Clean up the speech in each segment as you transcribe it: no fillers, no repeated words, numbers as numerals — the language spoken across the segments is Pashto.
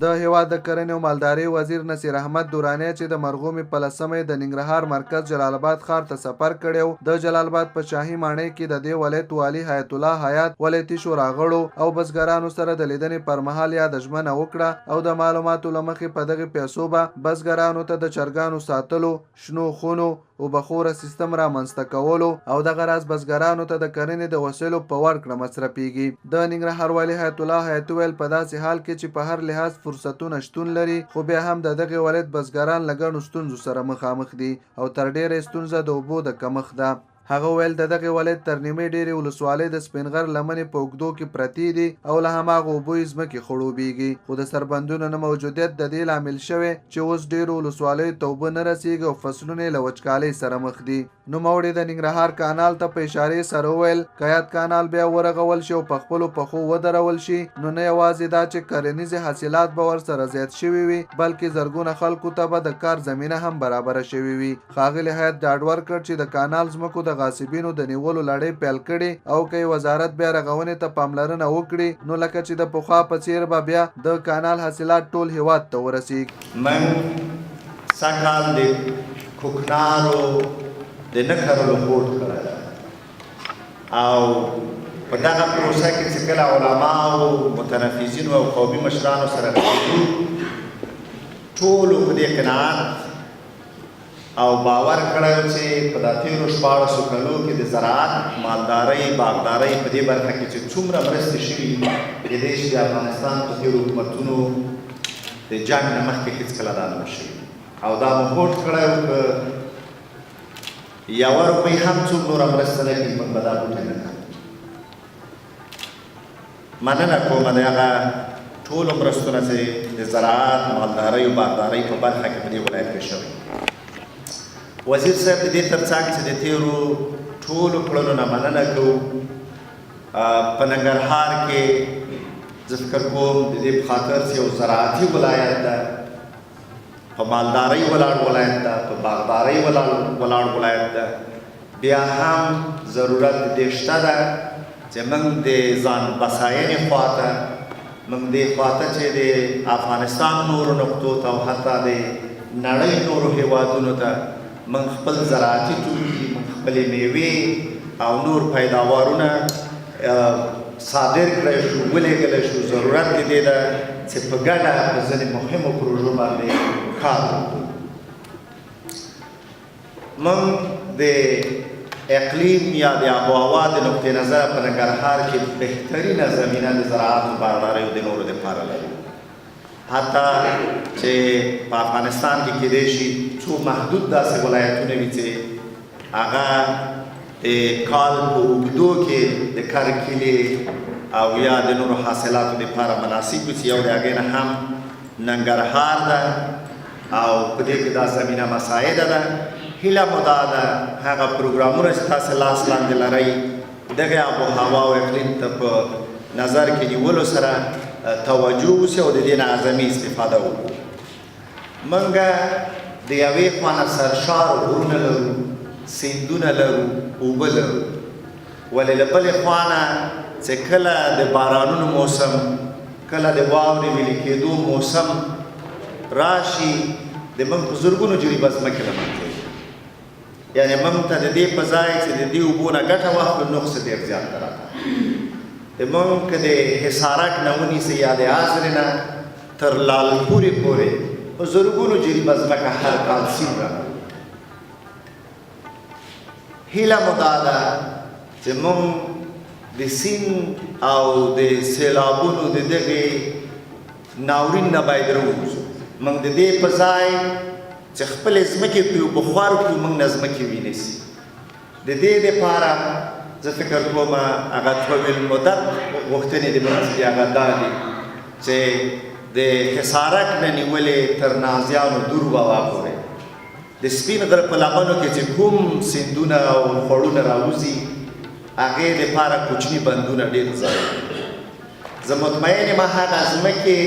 د هیواد د کرنې او مالدارۍ وزیر نصیر احمد درانی چې د مرغومې په 10مې د ننګرهار مرکز جلال آباد ښار ته سفر کړی د جلال آباد په شاهي ماڼۍ کې د دې ولایت والي حیات الله حیات ولایتي شوراغړو او بزګرانو سره د لیدنې پر مهال یاد ژمنه وکړه او د معلوماتو له مخې په دغه پیسو به بزګرانو ته د چرګانو ساتلو، شنو خونو او بخوره سیستم رامنځته کولو او دغه راز بزګرانو ته د کرنې د وسایلو په ورکړه مصرفیږي. د ننګرهار والي حیات الله حیات ویل په داسې حال کې چې په هر لحاظ فرصتونه شتون لري خو بیا هم د دغه ولایت بزګران له ګڼو ستونزو سره مخامخ دي او تر ډیره ستونزه د اوبو د کمښت ده. هغه ویل د دغه ولایت تر نیمې ډېرې ولسوالۍ د سپینغر لمنې په اوږدو کې پرتې دي او له هماغه اوبو یې ځمکې خړوبېږي خو د سربندونو نه موجودیت د دې لامل شوی چې اوس ډېرو ولسوالیو ته اوبه نه رسېږي او فصلونه یې له وچکالۍ سره مخ دي. نوموړي د ننګرهار کانال ته په اشارې سره وویل که یاد کانال بیا ورغول شي او په خپلو پښو ودرول شي نو نه یوازې دا چې کرنیزې حاصلات به ورسره زیات شوي وي بلکې زرګونه خلکو ته به د کار زمینه هم برابره شوې وي. ښاغلي حیات ډاډ ورکړ چې د کانال ځمکو د غاصبینو د نیولو لړۍ پیل کړي او که وزارت بیا رغونې ته پاملرنه وکړي نو لکه چې د پخوا په څیر به بیا د کانال حاصلات ټول هیواد ته ورسیږي. من سږکال د کوکنارو د نه کرلو هوډ کړی او په دغه پروسه کې چې کله علماو متنفذینو او قومي مشرانو سره ټولو په دې قناعت او باور کړی چې په دا تېرو 14 کلو کې د زراعت، مالدارۍ، باغدارۍ په دې برخه کې چې څومره مرستې شوي کېدای شي د افغانستان په تېرو حکومتونو د جنګ نه مخکې هېڅکله دا نه شوي او دا مو هوډ کړی و که یوه روپۍ هم څوک نوره مرسته نه کړي موږ به دا بوټی نه کړو. مننه کوم د هغه ټولو مرستو نه چې د زراعت، مالدارۍ او باغدارۍ په برخه کې په دې ولایت کې شوی. وزیر صاحب د دې تر څنګ چې د تېرو ټولو کړنو نه مننه کوو په ننګرهار کې زه فکر کوم د دې په خاطر چې یو زراعتي ولایت ده، په مالدارۍ ولاړ ولایت ده، په باغدارۍ ولاړ ولایت ده، بیا هم ضرورت د دې شته ده چې موږ د ځان بساینې خواته موږ دې خواته چې د افغانستان نورو نقطو ته او حتی د نړۍ نورو هیوادونو ته موږ خپل زراعتي توکي، موږ خپلې میوې او نور پیداوارونه صادر کړی شو، ولېږلی شو. ضرورت د دې ده چې په ګډه په ځینې مهمو پروژو باندې کار وکړو. موږ د اقلیم یا د آب و هوا د نقطې نظره په ننګرهار کې بهترینه زمینه د زراعت و باغدارۍ او د نورو دپاره لرو. حتی چې په افغانستان کې کېدای شي څو محدود داسې ولایتونه وي چې هغه د کال په اوږدو کې د کرکیلې او یا د نورو حاصلاتو دپاره مناسب وي چې یو د هغې نه هم ننګرهار ده او په دې کې دا زمینه مساعده ده. هیله مو دا ده هغه پروګرامونه چې تاسې لاس لاندې لرئ دغې آب و هوا او اقلیم ته په نظر کې نیولو سره توجه وشي او د دې نه اعظمي استفاده وکړو. موږ د یوې خوا نه سرشار غرونه لرو، سیندونه لرو، اوبه لرو، ولې له بلې خوا نه چې کله د بارانونو موسم، کله د واورې ویلې کېدو موسم راشي د موږ په زرګونو جریبه ځمکې له منځه ځي. یعنې موږ ته د دې په ځای چې د دې اوبو نه ګټه واخلو نقص ډېر زیات راغلی. موږ که د حصارک نه ونیسئ یا د آزرې نه تر لالپورې پورې په زرګونو جریبه ځمکه هر کال سیند راغلی. هیله مو دا ده چې موږ د سیند او د سیلابونو د دغې ناورین نه باید راووځو. موږ د دې په ځای چې خپلې ځمکې پرې بخوار کړو موږ نه ځمکې ونیسي. د دې دپاره زه فکر کوم هغه طویل مدت غوښتنې د موږ چې هغه دا دي چې د حصارک نه نیولې تر نازیانو دور بابا پورې د سپین غر په لمنو کې چې کوم سیندونه او خوړونه راوځي هغې دپاره کوچني بندونه ډېر ضروري. زه مطمئن یم هغه ځمکې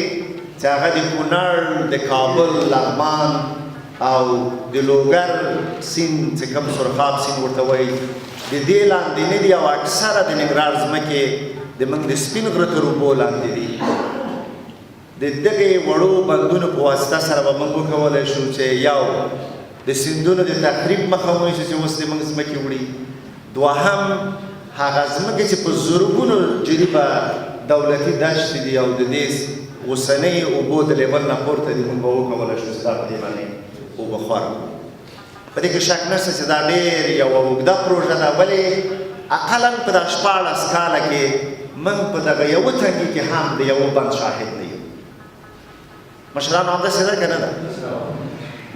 چې هغه د کونړ، د کابل، لغمان او د لوګر سیند چې کوم سرخاب سیند ورته وایي د دې لاندې نه دي او اکثره د ننګرهار ځمکې د موږ د سپین غره تر اوبو لاندې دي. د دغې وړو بندونو په واسطه سره به موږ وکولی شو چې یو د سیندونو د تخریب مخه ونیسو چې اوس زموږ ځمکې وړي، دوهم هغه ځمکې چې په زرګونو جریبه دولتي دشتې دي او د دې اوسنۍ اوبو د لیول نه پورته دي، موږ به وکولی شو چې دا په دې باندې اوبه خوار کړو. په دې کې شک نشته چې دا ډېر یوه اوږده پروژه ده، ولې اقلا په دا 14 کاله کې موږ په دغه یوه تنګي کې هم د یوه بند شاهد نه یو. مشرانو همداسې ده که نه ده؟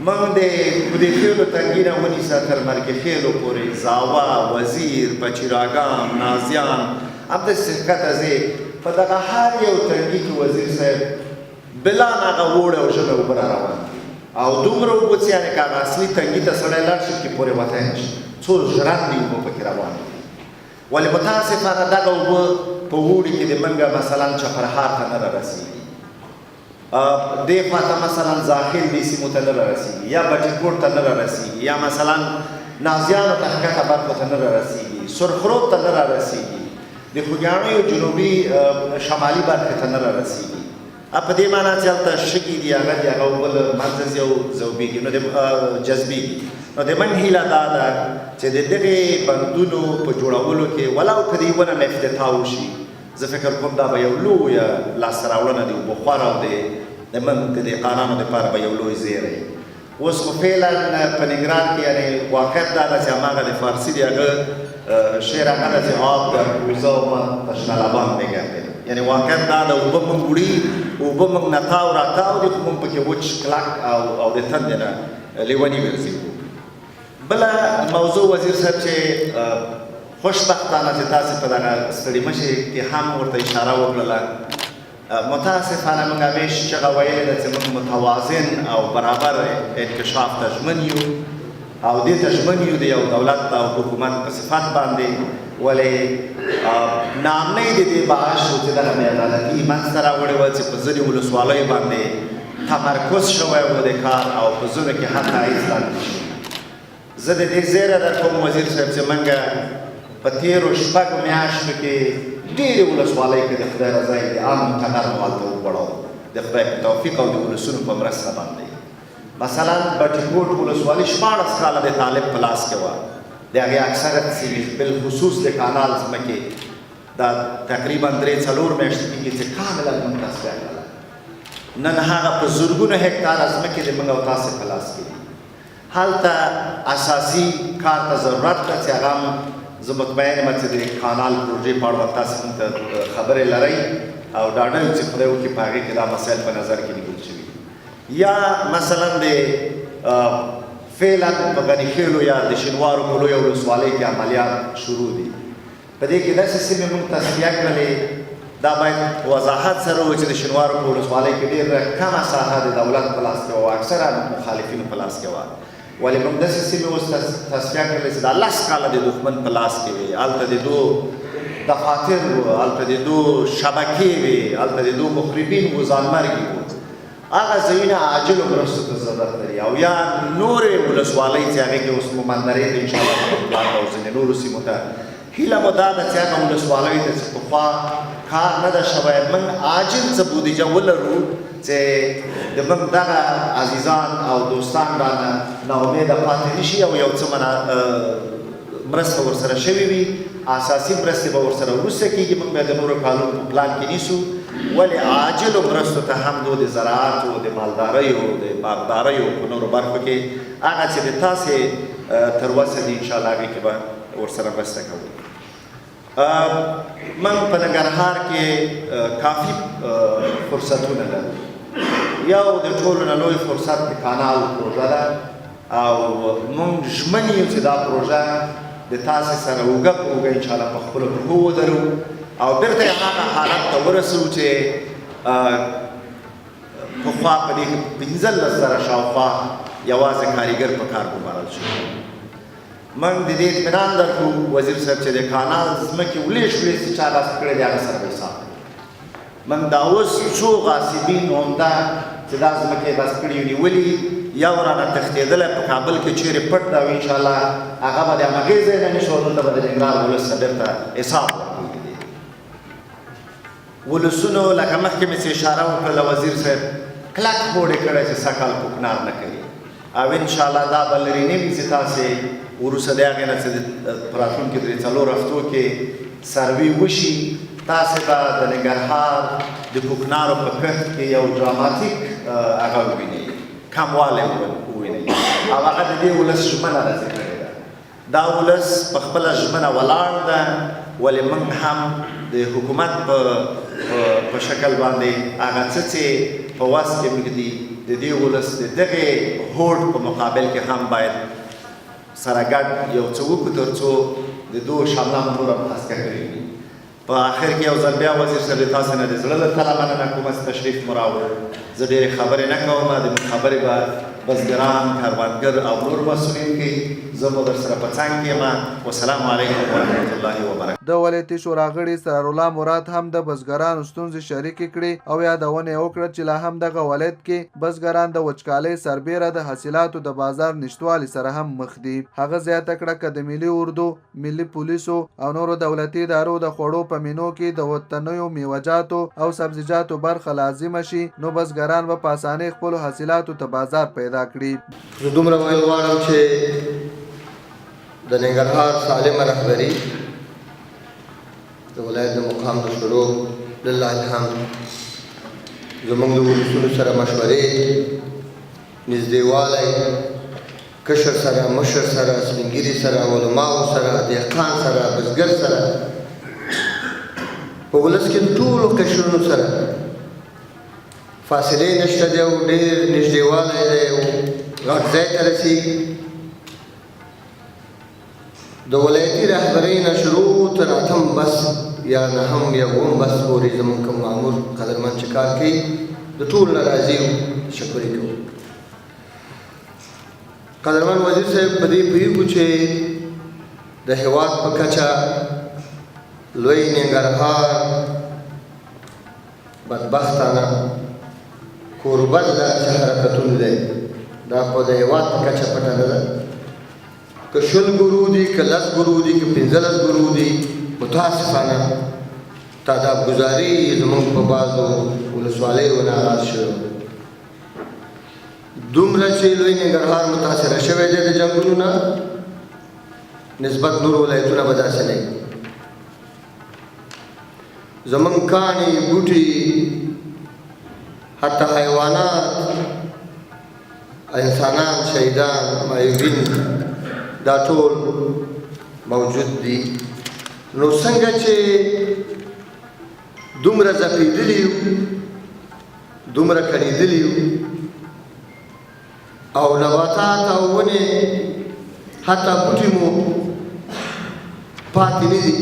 موږ د خودخیلو تنګي نه ونیسه تر مرګ خیلو پورې زاوا، وزیر، پچیراګام، نازیان، همداسې ښکته ځې په دغه هر یو تنګي کې وزیر صاحب بلان هغه ووړه او ژبه اوبه را روان دي او دومره اوبه چې یعنې که هغه اصلي تنګي ته سړی لاړ شي پکې پورې وتی نه شي، څو ژرندې اوبه پکې روان دي. ولې متاسفانه دغه اوبه په اوړي کې د منګه مثلا چپرهار ته نه رارسېږي، دې خوا ته مثلا زاخل دې سیمو ته نه رارسېږي، یا بټي کوټ ته نه رارسېږي، یا مثلا نازیانو ته ښکته برخو ته نه رارسېږي، سرخروب ته نه رارسېږي، د خوږیاڼیو جنوبي شمالي برخې ته نه رارسېږي. په دې معنا چې هلته شګې دي، هغه دي، هغه اوبه له منځه ځي او ذوبېږي، نو جذبېږي. نو د من هیله دا ده چې د دغې بندونو په جوړولو کې ولو که د یوه نه افتتاح وشي، زه فکر کوم دا به یو لویه لاسته راوړنه د اوبه خوار او د من د دهقانانو دپاره به یو لوی زیری. اوس خو فعلا په ننګرهار کې یعنې واقعیت دا ده چې هماغه د فارسي د هغه شعر هغه ده چې آب در کوزه و من تشنلبان می‌گردیم، یعنی واقعیت دا ده اوبه موږ وړي، اوبه موږ نه تاو را تاو دي، خو موږ پکې وچ کلک او د تندې نه لیوني ګرځي. بله موضوع وزیر صاحب چې خوشبختانه چې تاسې په دغه ستړي مشي کې هم ورته اشاره وکړله، متاسفانه موږ همیش چغه ویلې ده چې موږ متوازن او برابر انکشاف ته ژمن یو او دې ته ژمن یو د یو دولت او حکومت په صفت باندې. ولې نامنۍ د دې باعث شو چې دغه بېعدالتي منځته راوړې وه چې په ځینې ولسوالیو باندې تمرکز شوی و د کار او په ځینو کې حتی هېڅ لاندې شي. زه د دې زیری در کوم وزیر صاحب چې موږ په تېرو 6 میاشتو کې ډېرې ولسوالۍ کې د خدای رضا یې د عام ټغر مو هلته وغوړاو د خدای په توفیق او د ولسونو په مرسته باندې. مثلا بټي کوټ ولسوالي 14 کاله د طالب په لاس کې وه، د هغې اکثرت سیمې بالخصوص د کانال ځمکې دا تقریبا 3-4 میاشتې کېږي چې کاملا موږ تصفیه کړله. نن هغه په زرګونو هکتاره ځمکې د موږ او تاسې په لاس کې دي. هلته اساسي کار ته ضرورت ده چې هغه هم زه مطمئن یم چې د کانال پروژې په اړه تاسې موږ ته خبرې لرئ او ډاډه یم چې خدای وکړي په هغې کې دا مسایل په نظر کې نیول شوي. یا مثلا د فعلا په غني خیلو یا د شینوارو په لویه ولسوالۍ کې عملیات شروع دي. په دې کې داسې سیمې موږ تصفیه کړلې، دا باید وضاحت سره و چې د شینوارو په ولسوالۍ کې ډېره کمه ساحه د دولت په لاس کې وه او اکثره مخالفینو په لاس کې وه. ولې موږ داسې سیمې اوس تصفیه کړلې چې دا 10 کاله د دښمن په لاس کې وې، هلته د دو دفاتر وو، هلته د دو شبکې وې، هلته د دو مخربین وو، ځانمرګي وو. هغه ځایونه عاجلو مرستو ته ضرورت لري. او یا نورې ولسوالۍ چې هغې کې اوس ممندرې ته انشاءالله پلان او ځینې نورو سیمو ته هیله مو دا ده چې هغه ولسوالیو ته چې پخوا کار نه ده شوی، موږ عاجل څه بودیجه ولرو چې د موږ دغه عزیزان او دوستان رانه ناامیده پاتې نه شي او یو څه مرسته ورسره شوې وي. اساسي مرستې به ورسره وروسته کېږي، موږ بیا د نورو کالونو په پلان کې نیسو. ولې عاجلو مرستو ته هم د زراعتو، د مالداریو، د باغداریو په نورو برخو کې هغه چې د تاسې تر وسه دي انشاءالله هغې کې به ورسره مرسته کوو. من په ننګرهار کې کافي فرصتونه لرو. یو د ټولو نه لوی فرصت د کانال پروژه ده او موږ ژمن یو چې دا پروژه د تاسې سره اوږه په اوږه انشاءالله په خپلو پښو ودرو او بېرته یې هغه حالت ته ورسوو چې پخوا په دې 15,000 شاوخوا یوازې کارګر په کار ګمارل شو. موږ د دې اطمینان درکړو وزیر صاحب چې د کانال ځمکې ولیش چې چا لاس کړی دی هغه سره به حساب کوو. موږ دا اوس څو غاصبین عمده چې دا ځمکې غصب کړي نیولي یا ورانه تښتېدلی په کابل کې چیرې پټ ده او انشاءالله هغه به د همغې ځای نه نه شي او دلته به د ننګرهار ولس ته بېرته حساب ورکوي. ولسونو لکه مخکې مې څه اشاره وکړله وزیر صاحب کلک هوډ یې کړی چې سږ کال کوکنار نه کوي او انشاءالله دا به لرې نه وي چې تاسې وروسته د هغې نه چې په راتلونکي 3-4 هفتو کې سروي وشي تاسې به د ننګرهار د کوکنارو په کښت کې یو ډراماتیک هغه ووینئ کموالی ووینئ او هغه د دې ولس ژمنه داسې کړې ده دا ولس په خپله ژمنه ولاړ ده ولې موږ هم د حکومت په شکل باندې هغه څه چې په وس کې موږ دي د دې ولس د دغې هوډ په مقابل کې هم باید سره ګډ یو څه وکړو تر څو د دو شمله مو نور هم هسکه کړې وي په آخر کې یو ځل بیا وزیر صاحب د تاسو نه د زړه له تله مننه کوم چې تشریف مو راوړ زه ډېرې خبرې نه کوم د خبرې به بزګران کاروانګر او نور مسؤلین کوي زه مو در سره په څنګ کې یم والسلام علیکم ورحمة الله وبرکاته د ولایتي شورا غړي سرار الله مراد هم د بزګرانو ستونزې شریکې کړې او یادونه یې وکړه چې لا هم دغه ولایت کې بزګران د وچکالۍ سربیره د حاصلاتو د بازار نشتوالي سره هم مخ دي هغه زیاته کړه که د ملي اردو ملي پولیسو او نورو دولتي ادارو د خوړو په مینو کې د وطنیو میوهجاتو او سبزیجاتو برخه لازمه شي نو بزګران به په اسانۍ خپلو حاصلاتو ته بازار پیدا کړي زه دومره ویل غواړم چې د ننګرهار سالمه رهبري د ولایت د مقام د شروع لله الحمد زموږ د ولسونو سره مشورې نږدېوالی کشر سره مشر سره سپینګیري سره علماو سره دهقان سره بزګر سره په ولس کې د ټولو قشرونو سره فاصلې نشته دی او ډېر نږدېوالی دی او غټ ځای ته رسېږي د ولایتي رهبرۍ نه شروع تر 8 بس یا 9 یا 9 بس پورې زموږ کوم مامور قدرمن چې کار کوي د ټولو نه راضي یو شکرې کوو قدرمن وزیر صاحب په دې پوهېږو چې د هېواد په کچه لوی ننګرهار بدبختانه کوربت ده چې حرکتونه دی دا په د هېواد په کچه پټه نه ده که 20 ګرو دي که 10 ګرو دي که 15 ګرو دي متاسفانه تعداد ګزاري زموږ په بعضو ولسوالیو نه آغاز شوی دومره چې لوی ننګرهار متاثره شوی دی د جنګونو نه نسبت نور ولایتونه به داسې نه وي زموږ کاڼي بوټي حتی حیوانات انسانان شهیدان معیوبین دا ټول موجود دي نو څنګه چې دومره ځپېدلي یو دومره کړېدلي یو او نباتات او ونې حتی بوټي مو پاتې نه دي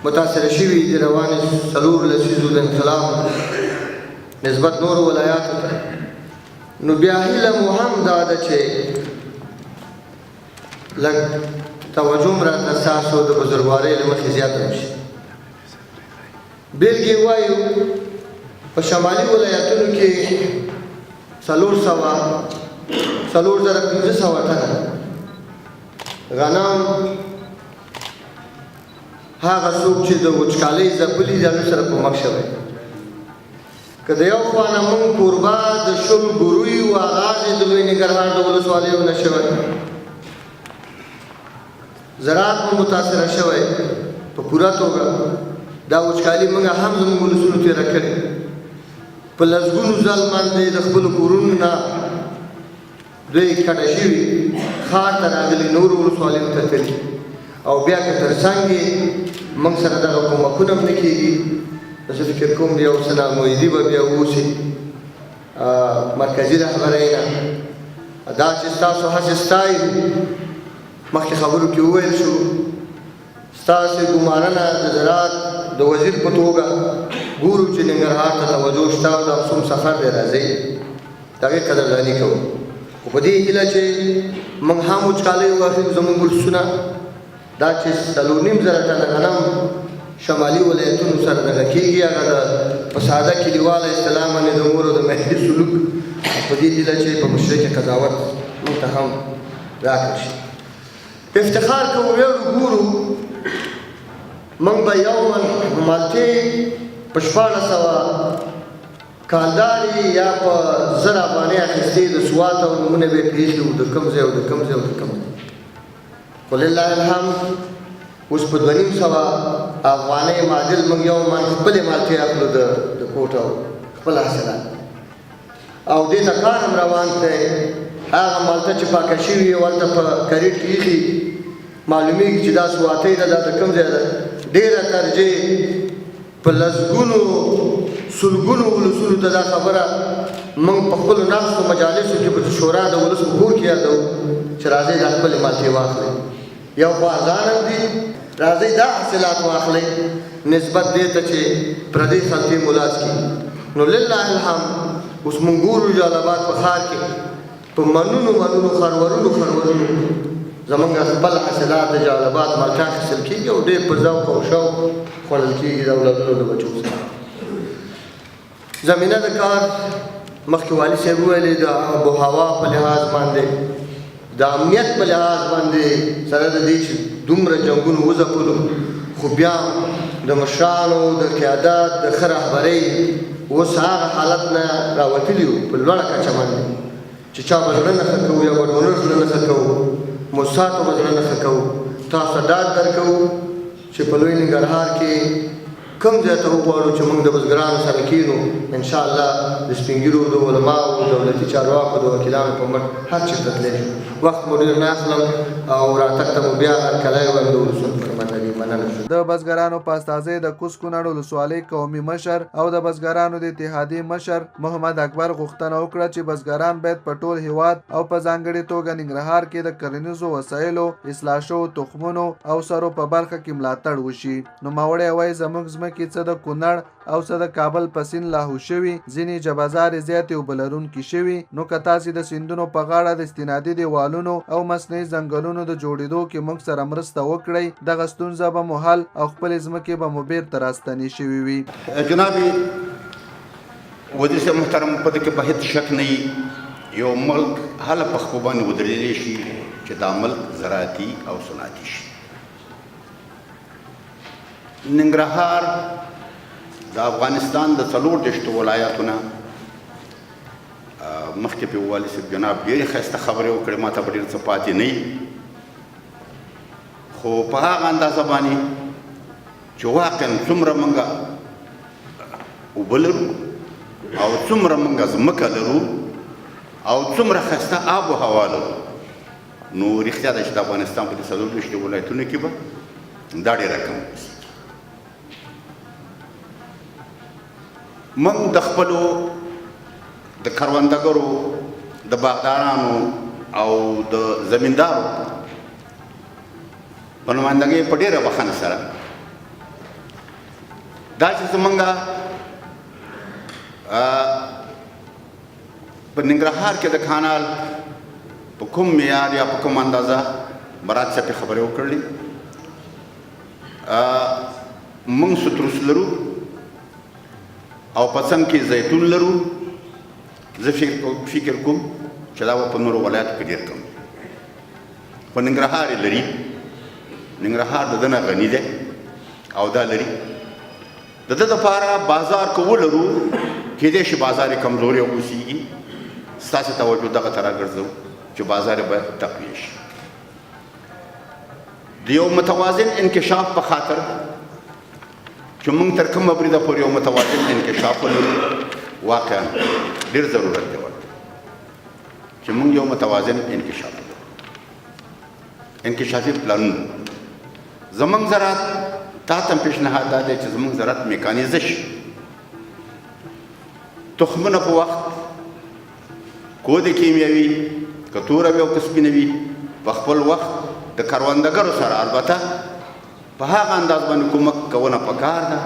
متاثره شوي د روانې 4 لسیزو د انقلاب نسبت نورو ولایاتو ته نو بیا هیله مو هم دا ده چې لږ توجه م راته ستاسو د بزرګوارۍ له مخې زیاته وشي بېلګې وایو په شمالي ولایتونو کې 4,500 ټنه غنم هغه څوک چې د وچکالۍ ځپلي دي هغوی سره کومک شوی که د یو خوا نه موږ کوربه د 20 ګرویو آغاز یې د لوی ننګرهار د ولسوالیو نه شوی زراعت مو متاثره شوی په پوره توګه دا وچکالي موږ هم زموږ ولسونو تېره کړې په لسګونو ځل باندې د خپلو کورونو نه دوی کډه شوي ښار ته راغلي نورو ولسوالیو ته تللي او بیا که تر څنګ یې موږ سره دغه کومکونه هم نه کېږي زه فکر کوم یو څه نامویدي به بیا واوسي مرکزي رهبرۍ نه دا چې ستاسو هڅې ستایو مخکې خبرو کې وویل شو ستاسې ګمارنه د زراعت د وزیر په توګه ګورو چې ننګرهار ته توجه شته او د اقصوم سفر دی راځئ د هغې قدرداني کوو خو په دې هیله چې موږ هم وچکالۍ واخلو زموږ ولسونه دا چې 4,500 ټنه غنم شمالي ولایتونو سره دغه کېږي هغه د په ساده کلیواله اصطلاح باندې د امورو د محلي سلوک په دې هیله چې په مشرقي قضاوت موږ ته هم راکړل شي افتخار کوو ویاړو ګورو موږ به یوما مالټې په 1400 کالداري یا په 1000 افغانۍ اخیستې د سوات او نومونه به یې پرېښي وو د کوم ځای او د کوم ځای او د کوم ځای. خو لله الحمد اوس په 2500 افغانۍ معادل موږ یو من خپلې مالټې اخلو د کوټ او خپل حاصلات او دې ته کار هم روان دی. هغه مالټه چې پاکه شوې وي هلته په کریټ کې ایښي معلومیږي چې دا سواتۍ ده دا د کوم ځای ده. ډېره ترجیح په لسګونو سلګونو ولسونو ته دا خبره موږ په خپلو ناستو مجالسو کې په شورا د ولس په کور کې یادوو چې راځئ دا خپلې مالټې واخلئ. یو خو ارزان هم دي، راځئ دا حاصلات واخلئ نسبت دې ته چې پردۍ خلطې ملاج کړي. نو لله الحمد اوس موږ ګورو جلال آباد په ښار کې په منونو خرورونو زمونږ خپل حاصلات د جلال آباد مالټه اخیستل کېږي او ډېر په ذوق او شوق خوړل کېږي د اولادونو د بچو سره. زمینه د کار مخکې والي صاحب وویلې د آب و هوا په لحاظ باندې د امنیت په لحاظ باندې سره د دې چې دومره جنګونو وځپلو خو بیا د مشرانو د قیادت د ښه رهبرۍ اوس هغه حالت نه راوتلي وو په لوړه کچه باندې چې چا به زړه نه ښه کوو یا به ډونر زړه نه ښه کوو موسساتو به زړه نه ښه کوو. تاسو ډاډ درکوو چې په لوی ننګرهار کې کوم ځای ته وغواړو چې موږ د بزګرانو سره کېنو انشاءالله د سپین ږیرو د علماو دولتي چارواکو د وکیلانو په مټ هر چېرته تللی شو. وخت مو ډېر نه اخلم او راتګ ته مو بیا هرکلی وایم د ولسونو پر منلي مننه. د بزګرانو په استازۍ د کوز کونړ ولسوالۍ قومي مشر او د بزګرانو د اتحادیې مشر محمد اکبر غوښتنه وکړه چې بزګران باید په ټول هیواد او په ځانګړې توګه ننګرهار کې د کرنیزو وسایلو، اصلاح شوو تخمونو او سرو په برخه کې ملاتړ وشي. نوموړی وایي زموږ ځمکې څه د کونړ او څه د کابل په سیند لاهو شوي، ځینې جبازارې زیاتې اوبه لرونکي شوي. نو که تاسې د سیندونو په غاړه د استنادي دیوالونو او مصنوعي ځنګلونو د جوړېدو کې موږ سره مرسته وکړئ دغه ستونزه به مو حل او خپلې ځمکې به مو بیرته راستنې شوي وي. جناب وزیر صاحب محترم په دې کې به هېڅ شک نه وي یو ملک هله په خپو باندې ودرېدلی شي چې دا ملک زراعتي او صنعتي شي. ننګرهار د افغانستان د 34 ولایاتونه مخکې په والي صاحب جناب ډېرې ښایسته خبرې وکړې ما ته به ډېر څه پاتې نه وي خو په هغه اندازه باندې چې واقعا څومره موږ اوبه لرو او څومره موږ ځمکه لرو او څومره ښایسته آب و هوا لرو نو رښتیا ده چې د افغانستان په دې 34 ولایتونو کې به دا ډېره کم موږ د خپلو د کروندګرو د باغدارانو او د زمیندارو په نمایندګۍ په ډېره بښنه سره دا چې زمونږ په ننګرهار کې د کانال په کوم معیار یا په کوم اندازه مراد صاحب خبرې وکړلې موږ ستروس لرو او په څنګ کې زیتون لرو. زه فکر کوم چې دا به په نورو ولایاتو کې ډېر کم خو ننګرهار یې لري. ننګرهار د ده نه غني دی او دا لري د ده دپاره بازار که ولرو کېدای شي بازار یې کمزوري اوسېږي ستاسې توجه دغه ته راګرځو چې بازار یې باید تقویه شي. د یو متوازن انکشاف په خاطر چې موږ تر کومه بریده پورې یو متوازن انکشاف ولرو واقعا ډېر ضرورت دی ورته چې موږ یو متوازن انکشاف ولرو انکشافي پلانونه. زموږ زراعت تا ته پیشنهاد دا دی چې زموږ زراعت میکانیزه شي تخمونه په وخت کو د کیمیاوي که توره وي او که سپینه وي په خپل وخت د کروندګرو سره البته په هغه انداز باندې کومک کونه پکار ده.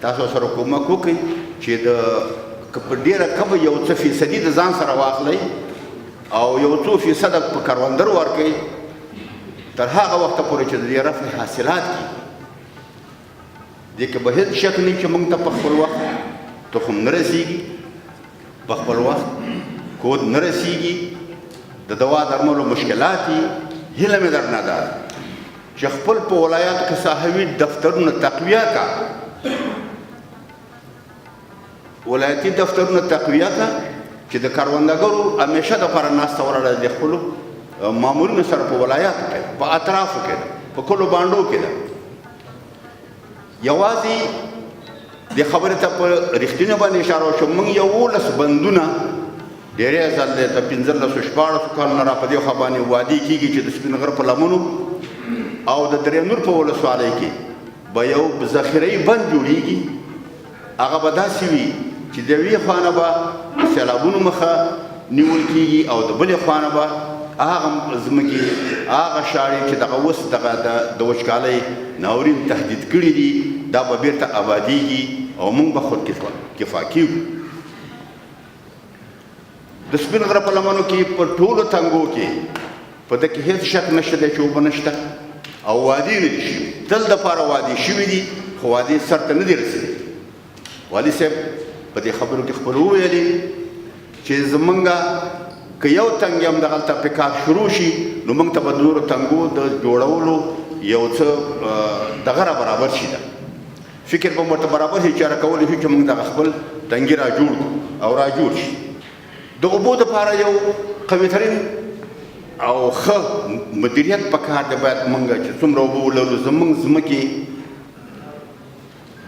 تاسو سره کومک وکړئ چې د که په ډېره کمه یو څه فیصدي د ځان سره واخلئ او یو څو فیصده په کروندګرو ورکړئ تر هغه وخته پورې چې د دې رفع حاصلات کېږي دې کې به هېڅ شک نه چې موږ ته په خپل وخت تخم نه رسېږي په خپل وخت کود نه رسېږي د دوا درملو مشکلات دي. هیله مې درنه ده چې خپل په ولایاتو کې ساحوي دفترونه تقویه کا ولایتي دفترونه تقویه کړه چې د کروندګرو همیشه دپاره ناسته ولاړه د خپلو مامورینو سره په ولایاتو کې په اطرافو کې ده په کلو بانډو کې ده. یوازې دې خبرې ته په رښتینه باندې اشاره وشوه. موږ 11 بندونه ډېری ځل د 15-16 کالونو را په دې خوا باندې وادي کېږي چې د سپین غر په لمنو او د درې نور په ولسوالۍ کې به یو ذخیره‌یي بند جوړېږي. هغه به داسې وي چې د یوې خوا نه به سیلابونو مخه نیول کېږي او د بلې خوا نه به هغه ځمکې هغه شاړې چې دغه اوس دغه د وچکالۍ ناورین تهدید کړي دي دا به بیرته آبادېږي او موږ به خود کفا کېږو. د سپین غره په لمنو کې په ټولو تنګو کې په ده کې هېڅ شک نشته دی چې اوبه نشته او وادي نه دي شوي. تل دپاره وادي شوي دي خو وادي سر ته نه دي رسېدلي. والي صاحب په دې خبرو کې خپل وویلې چې زمونږ که یو تنګ هم دغلته پې کار شروع شي نو موږ ته به د نورو تنګو د جوړولو یو څه دغه را برابر شي. ده فکر به ورته برابر شي چې را کولی شي چې موږ دغه خپل تنګي را جوړ کړو او را جوړ شي. د اوبو دپاره یو قوي او ښه مدیریت پکار دی. باید موږ چې څومره اوبه ولرو زموږ ځمکې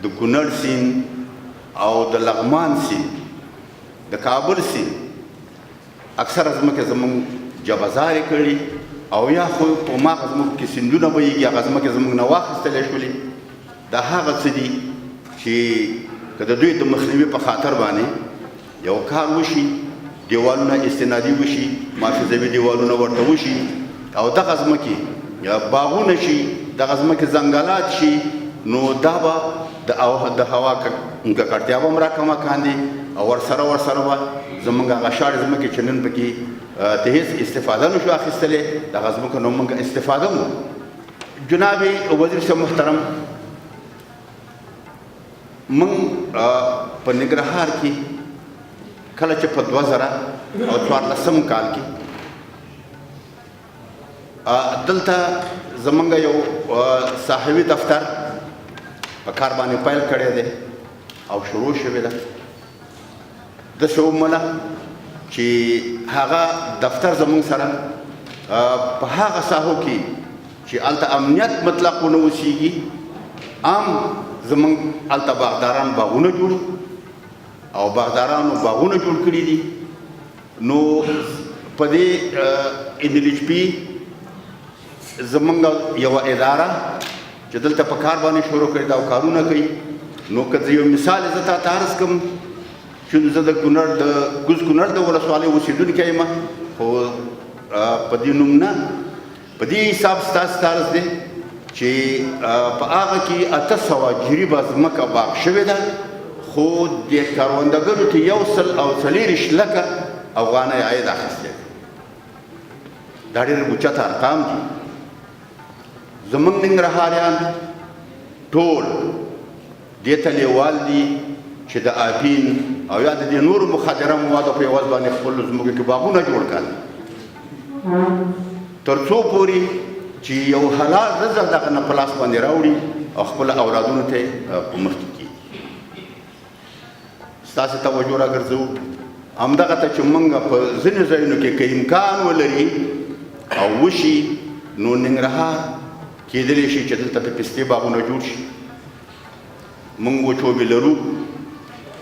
د کونړ سیند او د لغمان سیند د کابل سیند اکثره ځمکې زموږ جبهزارې کړي او یا خو په هماغه زموږ کې سیندونه بهیږي هغه ځمکې زموږ نه واخیستلی شولې. دا هغه څه دي چې که د دوی د مخنیوي په خاطر باندې یو کار وشي دیوالونه استنادي وشي محافظوي دیوالونه ورته وشي او دغه ځمکې یا باغونه شي دغه ځمکې ځنګلات شي نو دا به د هوا ککړتیا به هم راکمه کاندي او ورسره به زمونږ هغه شاړې ځمکې چې نن پکې ته هېڅ استفاده نه شو اخیستلی دغه ځمکو نه موږ استفاده مو. جناب وزیر صاحب محترم موږ په ننګرهار کې کله چې په 2014 کال کې دلته زمونږ یو صاحبي دفتر په کار باندې پیل کړی دی او شروع شوې ده. داسې ومنه چې هغه دفتر زمونږ سره په هغه ساحو کې چې هلته امنیت مطلق ونه اوسېږي عام زمونږ هلته باغداران باغونه جوړ او باغدارانو باغونه جوړ کړي دي. نو په دې NLHP زمونږ یوه اداره چې دلته په کار باندې شروع کړي دا کارونه کوي. نو که زه یو مثال زه تاته عرض کړم چې زه د ګوز کونړ د ولسوالۍ اوسېدونکی یم خو په دې نوم نه په دې حساب ستاسو عرض دی چې په هغه کې 800 جریبه ځمکه باغ شوې ده خو د کروندګرو ته 140 لکه افغانۍ عاید اخیستی دی. دا ډېر اوچت ارقام دي. زمونږ ننګرهاریان ټول دې ته لیوال دي چې د اپین او یا د دې نورو مخدره موادو په عوض باندې خپلو ځمکو کې باغونه جوړ کړي تر څو پورې چې یو حلال رزق دغه نه په لاس باندې راوړي او خپل اولادونو ته په مخ کې کړي. ستاسو توجه راګرځو همدغه ته چې موږ په ځینې ځایونو کې که امکان ولري او وشي نو ننګرهار کېدلی شي چې دلته د پستې باغونه جوړ شي. موږ وچوبې لرو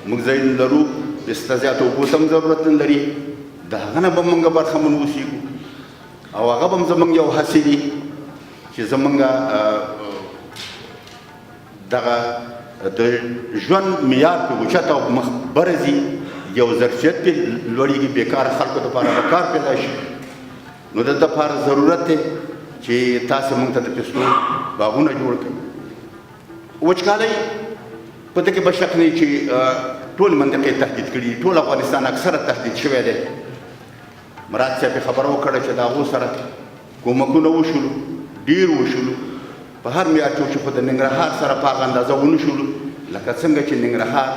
موږ ځایونه لرو پسته زیاته اوبو ته هم ضرورت نه لري د هغه نه به موږ برخمن اوسېږو او هغه به هم زموږ یو هڅې دي چې زموږ دغه د ژوند معیار پې اوچت او مخ بره ځي یو ظرفیت پې لوړېږي بېکاره خلکو دپاره به کار پیدا شي. نو د دپاره ضرورت دی چې تاسې موږ ته د پستو باغونه جوړ کړئ. وچکالۍ په دې کې به شک نه چې ټول منطقې تهدید کړي ټول افغانستان اکثره تهدید شوی دی. مراد صاحب خبره وکړه چې د هغو سره کومکونه وشولو ډېر وشولو په هر معیار کې چې خو د ننګرهار سره په هغه اندازه ونه شولو لکه څنګه چې ننګرهار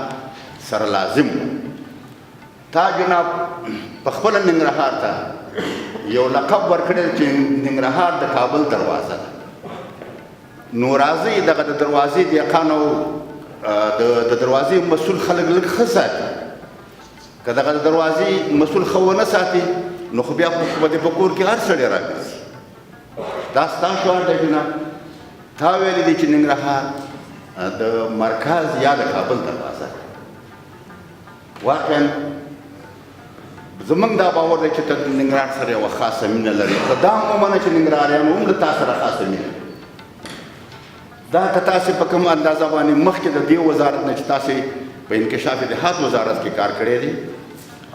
سره لازم و. تا جناب په خپله ننګرهار ته یو لقب ورکړی چې ننګرهار د کابل دروازه ده. نو راځئ دغه د دروازې دهقان او د دروازې مسؤل خلک لږ ښه ساتي که دغه د دروازې مسؤل ښه ونه ساتي نو خو بیا به د په کور کې هر سړی راګرځي دا ستا شعار دی جناب تا ویلی دی چې ننګرهار د مرکز یا د کابل دروازه واقعا زمونږ دا باور دی چې ته ننګرهار سره یوه خاصه مینه لري خو دا هم ومنه چې ننګرهاریان هم له تا سره خاصه مینه دا که تاسې په کوم اندازه باندې مخکې د دې وزارت نه چې تاسې په انکشاف اتحاد وزارت کې کار کړی دی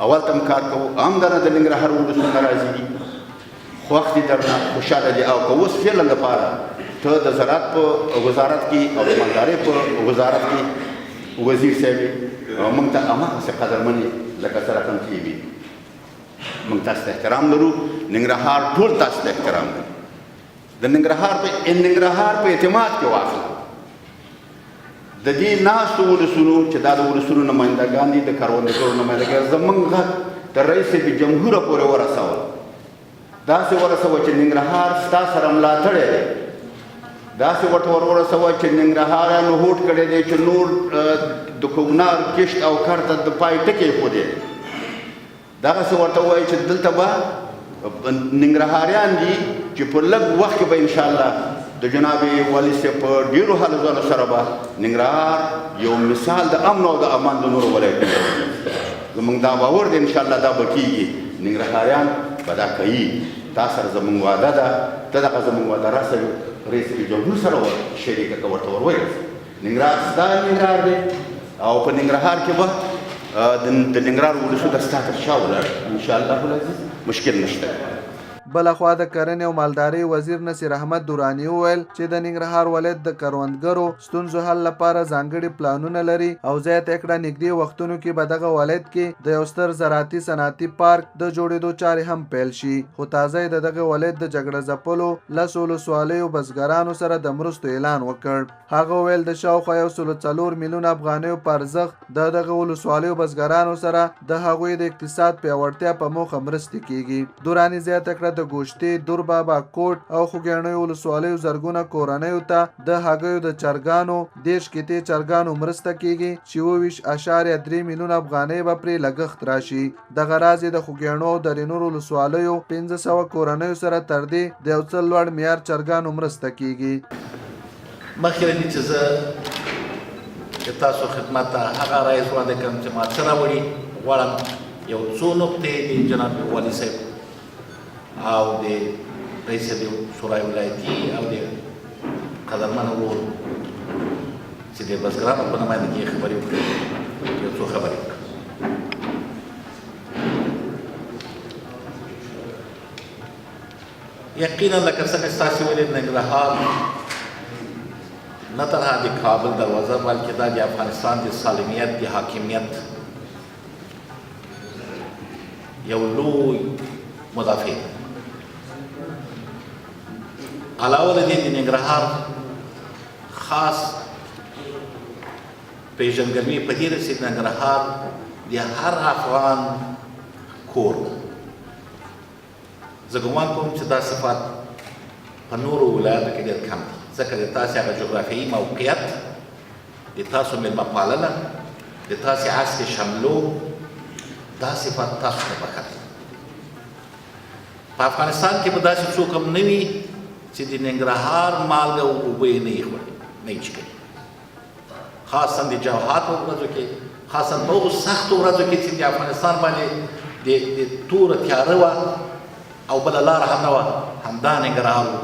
اول ته هم کار کوو هم درنه د ننګرهار ولسونه راضي دي خوښ دي درنه خوشحاله دي او که اوس فعلا لپاره ته د زراعت په وزارت کې او د مالدارۍ په وزارت کې وزیر صاحب موږ ته هماغسې قدرمن یې لکه څه رقم چې وي موږ تاسو ته احترام لرو ننګرهار ټول تاسو ته احترام لري د ننګرهار په اعتماد کې واخله د دې ناستو ولسونو چې دا د ولسونو نمایندګان دي د کروندګرو نمایندګان زموږ غږ تر رئیس جمهوره پورې ورسوه داسې ورسوه چې ننګرهار ستا سره ملاتړی دی داسې ورته ورسوه چې ننګرهاریانو هوډ کړی دی چې نور د کوکنار کشت او کار ته د پای ټکی ایښودی دغسې ورته ووایي چې دلته به ننګرهاریان دي چې په لږ وخت کې به انشاءالله د جناب والي صاحب په ډېرو هلو ځلو سره به ننګرهار یو مثال د امن او د امان د نورو ولایتونو زموږ دا باور دی انشاءالله دا به کېږي ننګرهاریان به دا کوي تا سره زموږ وعده ده ته دغه زموږ وعده راسوي رئیس جمهور سره شریکه که ورته ور ووایاست ننګرهار ستا ننګرهار دی او په ننګرهار کې به د ننګرهار ولسو د ستا تر شا ولاړ انشاءالله العزیز مشکل نشته بلخوا د کرنې او مالدارۍ وزیر نصیر احمد دراني وویل چې د ننګرهار ولایت د کروندګرو ستونزو حل لپاره ځانګړي پلانونه لري او زیاته کړه نږدې وختونو کې به دغه ولایت کې د یو ستر زراعتي صنعتي پارک د جوړېدو چارې هم پیل شي خو تازه د دغه ولایت د جګړه ځپلو 10 ولسوالیو بزګرانو سره د مرستو اعلان وکړ هغه ویل د شاوخوا 104 میلیون افغانیو په ارزښت د دغه ولسوالیو بزګرانو سره د هغوی د اقتصاد پیاوړتیا په موخه مرستې کیږي دراني زیاته کړه د ګوشتي دوربابا کوټ او خوګیاڼیو ولسوالیو زرګونه کورنیو ته د هګیو د چرګانو 10 کیتې چرګانو مرسته کیږي چې 24.3 میلیون افغانۍ به پرې لګښت راشي دغه راز د خوګیاڼو د رینور ولسوالیو 1500 کورنیو سره تر دې د یو څه لوړ معیار چرګانو مرسته کیږي مخکې له دې چې زه د تاسو خدمت ته هغه رایې وړاندې کړم چې ما څه راوړي غواړم یو څو نقطې د جناب والي صاحب او د رئیس شورای ولایتي او د قدرمن ورور چې د بزګرانو په نمایندګۍ خبرې وکړي یو څو خبرې وکړم یقینا لکه څنګه ستاسو ویلي ننګرهار نه تنها د کابل دروازه بلکې دا د افغانستان د سالمیت د حاکمیت یو لوی مدافع علاوه له دې د ننګرهار خاص پیژندګلوي په دې ده چې ننګرهار د هر افغان کور زه ګمان کوم چې دا صفات په نورو ولایاتو کې ډېر کم دي ځکه د تاسې هغه جغرافیایي موقعیت د تاسو مېلمه پالنه د تاسې عصر شملو دا صفات تاسو ته پکار دي په افغانستان کې به داسې څوک هم نه وي چې د ننګرهار مالګه او اوبه یې نه یې خوړې نه یې څښلې خاصا د جوحاتو ورځو کې خاصا په هغو سختو ورځو کې چې د افغانستان باندې د توره تیاره وه او بله لاره هم نه وه همدا ننګرهار و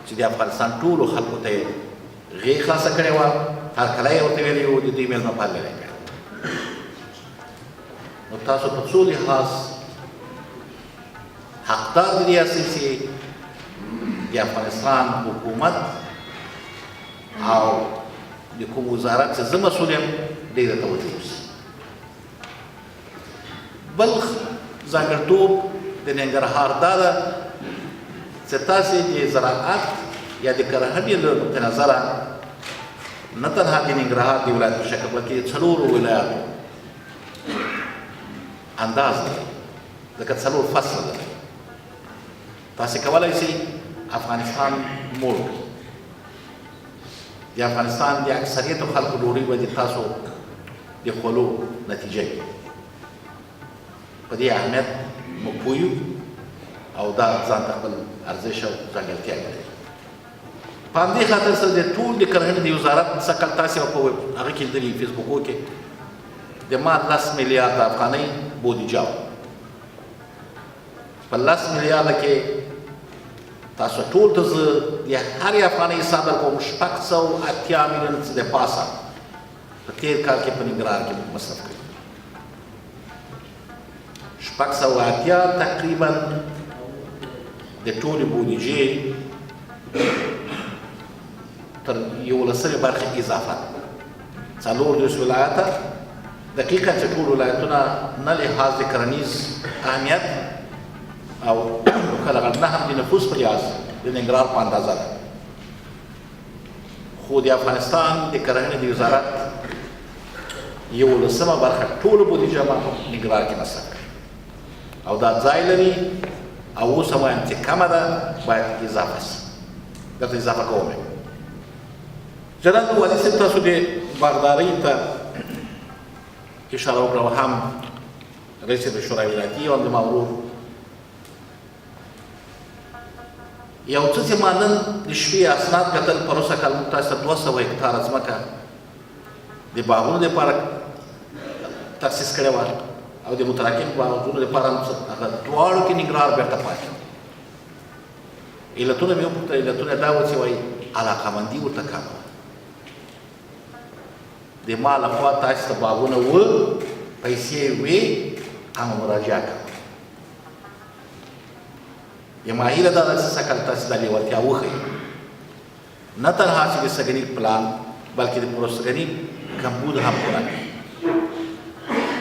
چې د افغانستان ټولو خلکو ته یې غېږ خلاصه کړې وه هرکلی یې ورته ویلي وو د دوی مېلمه پالنه یې کړې نو تاسو په څو لحاظ حقدار د دې یاستئ چې د افغانستان حکومت او د کوم وزارت چې زه مسؤل یم ډېره توجه وشي بل ځانګړتوب د ننګرهار دا ده چې تاسې د زراعت یا د کرهڼې له نقطې نظره نه تنها د ننګرهار د ولایت په شکل بلکې د څلورو ولایاتو انداز دی ځکه څلور فصله ده تاسې کولی شئ افغانستان موړ کړي د افغانستان د اکثریت خلکو ډوډۍ به د تاسو د خولو نتیجه وي. په دې اهمیت موږ پوه یو او دا ځان ته خپل ارزښت او ځانګړتیا لري. په همدې خاطر سره د ټول د کرهنې د وزارت څخه تاسې په هغه کې لیدلي فیسبوکو کې د ما 10 میلیارده افغانۍ بودیجه وه. په 10 میلیارده کې تاسو ټول ته زه د هرې افغانۍ حساب درکوم 680 میلیونه څه د پاسه په تېر کال کې په ننګرهار کې مصرف کړي. 680 تقریبا د ټولې بودیجې تر 11 برخې اضافه 40 ولایته. دقیقا چې ټول ولایتونه نه لحاظ د کرنیز اهمیت او کله نه هم د نفوس په لحاظ د ننګرهار په اندازه ده، خو د افغانستان د کرنې د وزارت 11 برخه ټوله بودیجه ما په ننګرهار کې مصرف کړې او دا ځای لري او اوس هم وایم چې کمه ده، باید اضافه شي. درته اضافه کوم. جناب والي صاحب تاسو د باغدارۍ ته اشاره وکړه، هم رئیس د شورای ولایتي او د مورور یو څه چې ما نن د شپې اسناد کتل، پروسه کال موږ تاسو ته 200 هکتاره ځمکه د باغونو دپاره تخصیص کړې وه او د متراکم باغونو دپاره هغه دواړو کې ننګرهار بېرته پاتې. علتونه مې وپوښتل، علتونه دا وه چې وایي علاقمندي ورته کمه وه. د ما لخوا تاسو ته باغونه وه، پیسې وې، اما مراجعه کوه. یم هیله دا ده چې سږ کال تاسو دا لېوالتیا وښیئ، نه تنها چې د سږني پلان بلکې د پروسږني کمبود هم پوره کړئ.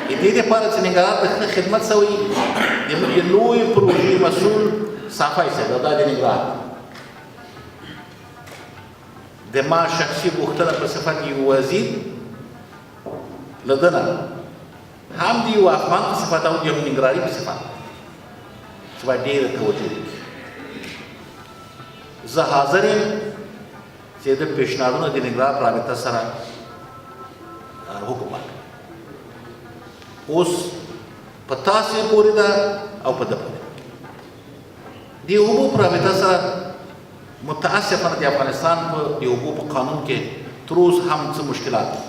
د دې دپاره چې ننګرهار ته ښه خدمت شوی، د لویې پروژې مسؤل صافی صاحب او دا د ننګرهار د ما شخصي غوښتنه په صفت یو وزیر له ده نه هم د یو افغان په صفت او د یو ننګرهاري په صفت چې باید ډېره توجه وکړي. زه حاضر یم چې د پیشنهادونو د ننګرهار رابطه سره حکم وکړم. اوس په تاسې پورې ده او په ده پورې. د اوبو په رابطه سره متاسفانه د افغانستان په د اوبو په قانون کې تر اوسه هم څه مشکلات دي.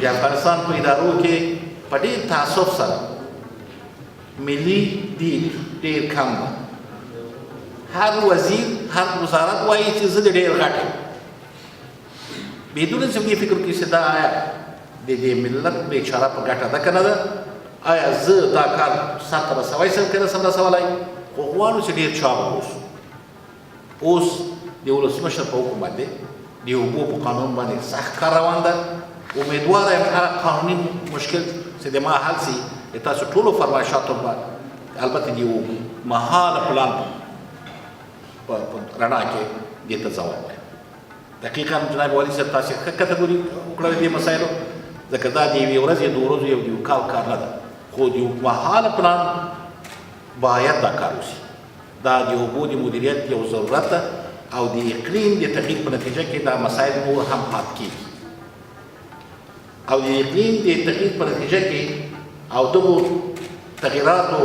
د افغانستان په ادارو کې په ډېر تاسف سره ملي دید ډېر کم ده. هر وزیر هر وزارت وایي چې زه د ډېر غټ یم، بدون چې موږ فکر کوي چې دا آیا د دې ملت بیچاره په ګټه ده که نه ده، آیا زه دا کار سرته رسوی سم که نه سم رسولی. خو غواړو چې ډېر چاغ واوسو. اوس د ولسمشر په حکم باندې د اوبو په قانون باندې سخت کار روان ده. امیدواره یم هغه قانوني مشکل چې د ما حل سي، د تاسو ټولو فرمایشاتو به البته د یو مهاله پلان په رڼا کې دې ته ځواب وایم. دقیقا جناب والي صاحب تاسې ښه کتګوري وکړه دې مسایلو، ځکه دا د یوې ورځې د ورځو یو د یو کال کار نه ده، خو د یو مهاله پلان باید دا کار وشي. دا د اوبو د مدیریت یو ضرورت ده او د اقلیم د تغییر په نتیجه کې دا مسایل نور هم پاتې کېږي او د اقلیم د تغییر په نتیجه کې او دغو تغییراتو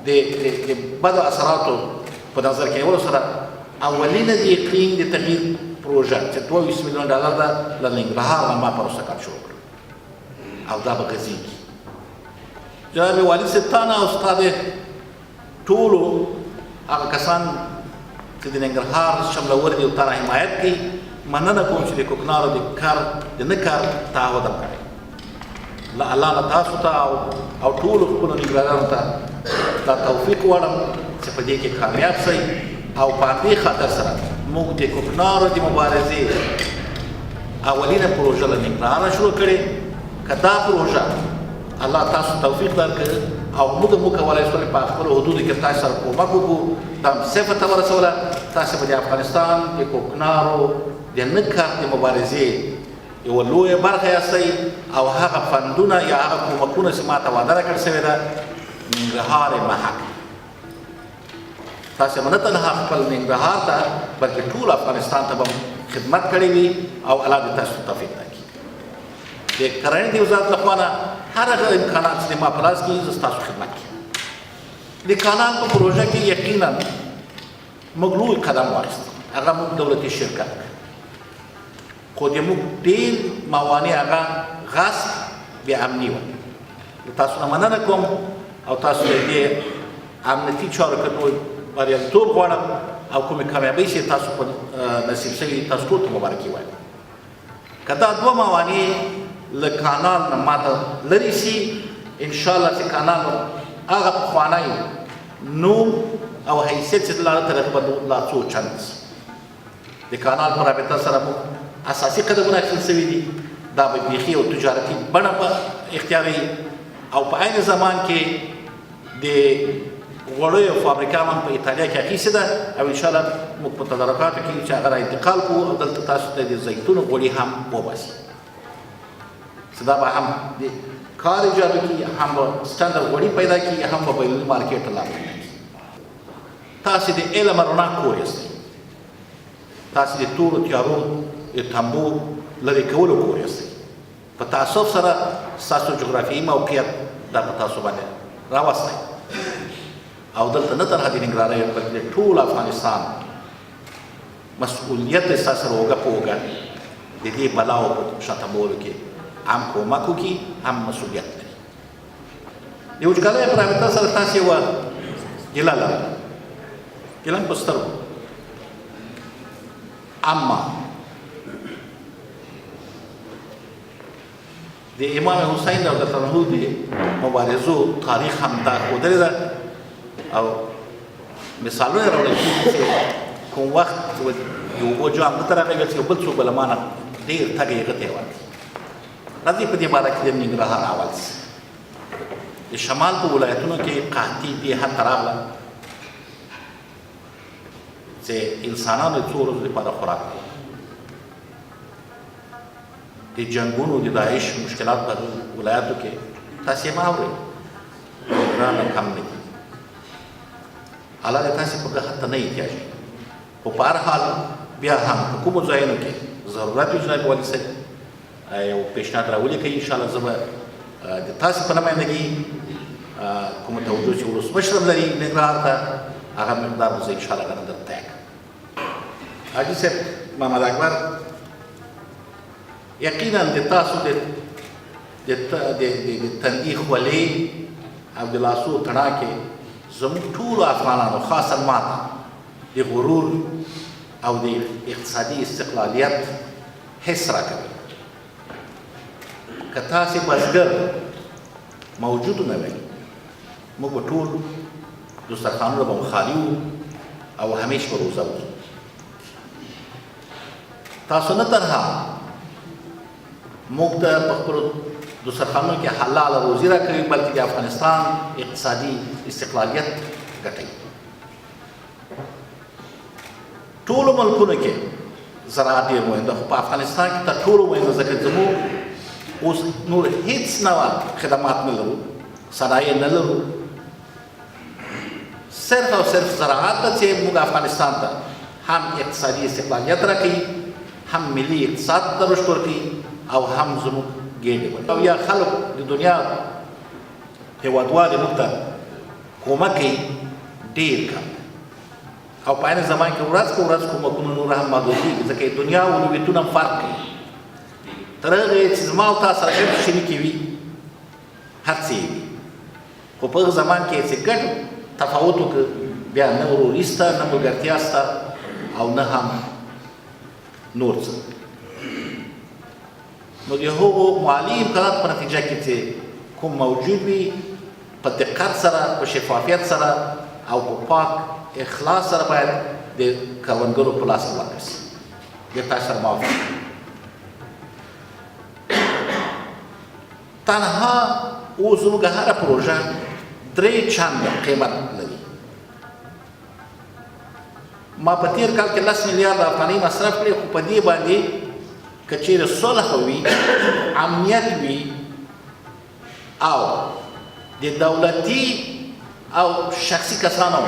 د بدو اثراتو په نظر کې نیولو سره اولینه د اقلیم د تغییر پروژه چې 22 میلیون ډالر ده له ننګرهار نه ما پروسه کار شروع کړه او دا به غځېږي. جناب والي صاحب تا نه او ستا د ټولو هغه کسان چې د ننګرهار شملور دي او تا نه حمایت کوي، مننه کوم چې د کوکنارو د کار د نه کار تعهد هم کوي. له الله نه تاسو ته او ټولو خپلو ننګرهاریانو ته دا توفیق غواړم چې په دې کې کامیاب شئ او په همدې خاطر سره موږ د کوکنارو د مبارزې اولینه پروژه له ننګرهاره شروع کړې. که دا پروژه الله تاسو توفیق درکړي او موږ کولی شول په خپلو حدودو کې تاسو سره کومک وکړو، دا صفر ته ورسوله، تاسو به د افغانستان د کوکنارو د نه کار د مبارزې یوه لویه برخه یاستئ او هغه فندونه یا هغه کومکونه چې ما ته وعده راکړل شوې ده ننګرهار یې محک. تاسو نه تنها خپل ننګرهار ته بلکې ټول افغانستان ته به خدمت کړی وي او الله دې تاسو ته توفیق راکړي. د کرنې د وزارت لخوا نه هر هغه امکانات چې ما په لاس کې زه ستاسو خدمت کې د کانال په پروژه کې یقینا موږ لوی قدم واخیست. هغه موږ دولتي شرکت خو د موږ ډېر موانع هغه غصب بې امني وه. د تاسو نه مننه کوم او تاسو د دې امنیتي چارو کړو بریالیتوب غواړم او کومې کامیابۍ چې تاسو په نصیب شوي تاسو ټول ته مبارکي وایم. که دا دوه موانع له کانال نه ماته لرې شي انشاءالله چې کانال هغه پخوانی نوم او حیثیت چې دلاره تر هغه به لا څو چند شي. د کانال په رابطه سره موږ اساسي قدمونه اخیستل شوي دي. دا به بیخي او تجارتي بڼه به اختیاروي او په عین زمان کې د غوړیو فابریکه هم په ایټالیا کې اخیستې ده او انشاءالله موږ په تدارکاتو کې چې هغه را انتقال کړو او دلته تاسو ته د زیتونو غوړي هم وباسي چې دا به هم د کار ایجاد کړي، هم به سټنډرډ غوړي پیدا کړي، هم به بینالمللي مارکیټ ته لار پیدا کړي. تاسې د علم رڼا کور یاستئ، تاسې د تورو تیارو د تمبو لرې کولو کور یاستئ. په تعصب سره ستاسو جغرافیایي موقعیت دا په تاسو باندې راوستی او دلته نه تنها د ننګرهار بلکې د ټول افغانستان مسؤلیت دی ستاسو سره اوږه په اوږه د دې بلاو په شاتمولو کې هم کومک وکړي هم مسؤلیت لري. د وچکالۍ په رابطه سره تاسې یوه ګیله لرئ، ګیله مې په سترګو. اما د امام حسین رضی الله عنه د مبارزو تاریخ هم دا ښودلې ده او مثالونه راوړل کېږي چې کوم وخت د اوبو جام دلته راغلی چې یو بل څوک به له ما نه ډېر تږی هغه ته یې ورکړي. راځئ په دې باره کې د ننګرهار اول شي. د شمال په ولایتونو کې قحطي دې حد ته راغله چې انسانانو د څو ورځو لپاره خوراک کوي. د جنګونو د داعش مشکلات په ولایاتو کې تاسې یې مه اورئ، ننګرهار نه کم نه دي. الله دې تاسې په دغه حد ته نه احتیاجوي. خو په هر حال بیا هم په کومو ځایونو کې ضرورت وي جناب والي صاحب یو پیشنهاد راولیکئ. انشاءالله زه به د تاسې په نمایندګي کومه توجه چې ولسمشر هم لري ننګرهار ته هغه مقدار به زه انشاءالله هغه نه درته طی کړم. حاجي صاحب محمد اکبر یقینا د تاسو د تندي خولې او د لاسو تڼاکې زموږ ټولو افغانانو خاصا ما ته د غرور او د اقتصادي استقلالیت حس راکوي. که تاسې بزګر موجود نه وی موږ به ټول دسترخوانونه به مو خالي وو او همیش به روزه وو. تاسو نه تنها موږ ته په خپلو دسترخوانونو کې حلاله روزي راکوي بلکې د افغانستان اقتصادي استقلالیت ګټوي. ټولو ملکونو کې زراعت ډېر مهم ده خو په افغانستان کې تر ټولو مهم ده ځکه زموږ اوس نور هیڅ نوع خدمات نه لرو، صنایع نه لرو، صرف او صرف زراعت ده چې موږ افغانستان ته هم اقتصادي استقلالیت راکوي، هم ملي اقتصاد ته رشد ورکوي او هم زموږ ګېډې ولي او یا خلک د دنیا هېوادوالې موږ ته کومک کوي ډېر کم او په عین زمان کې ورځ په ورځ کومکونه نور هم محدودېږي ځکه دنیا اولویتونه هم فرق کوي. تر هغې چې زما او تا سره ګډ شریکې وي هر څه یې وي خو په هغه زمان کې چې ګډ تفاوت وکړه بیا نه وروري شته نه ملګرتیا شته او نه هم نور څه. نو د هغو مالي امکانات په نتیجه کې چې کوم موجود وي په دقت سره په شفافیت سره او په پاک اخلاص سره باید د کروندګرو په لاس کې ورکړل شي. دې تاسو سره موافق تنها اوس زموږ هره پروژه 3 چنده قیمت لري. ما په تېر کال کې 10 میلیارده افغانۍ مصرف کړې خو په دې باندې که چیرې صلح وي، امنیت وي او د دولتي او شخصي کسانو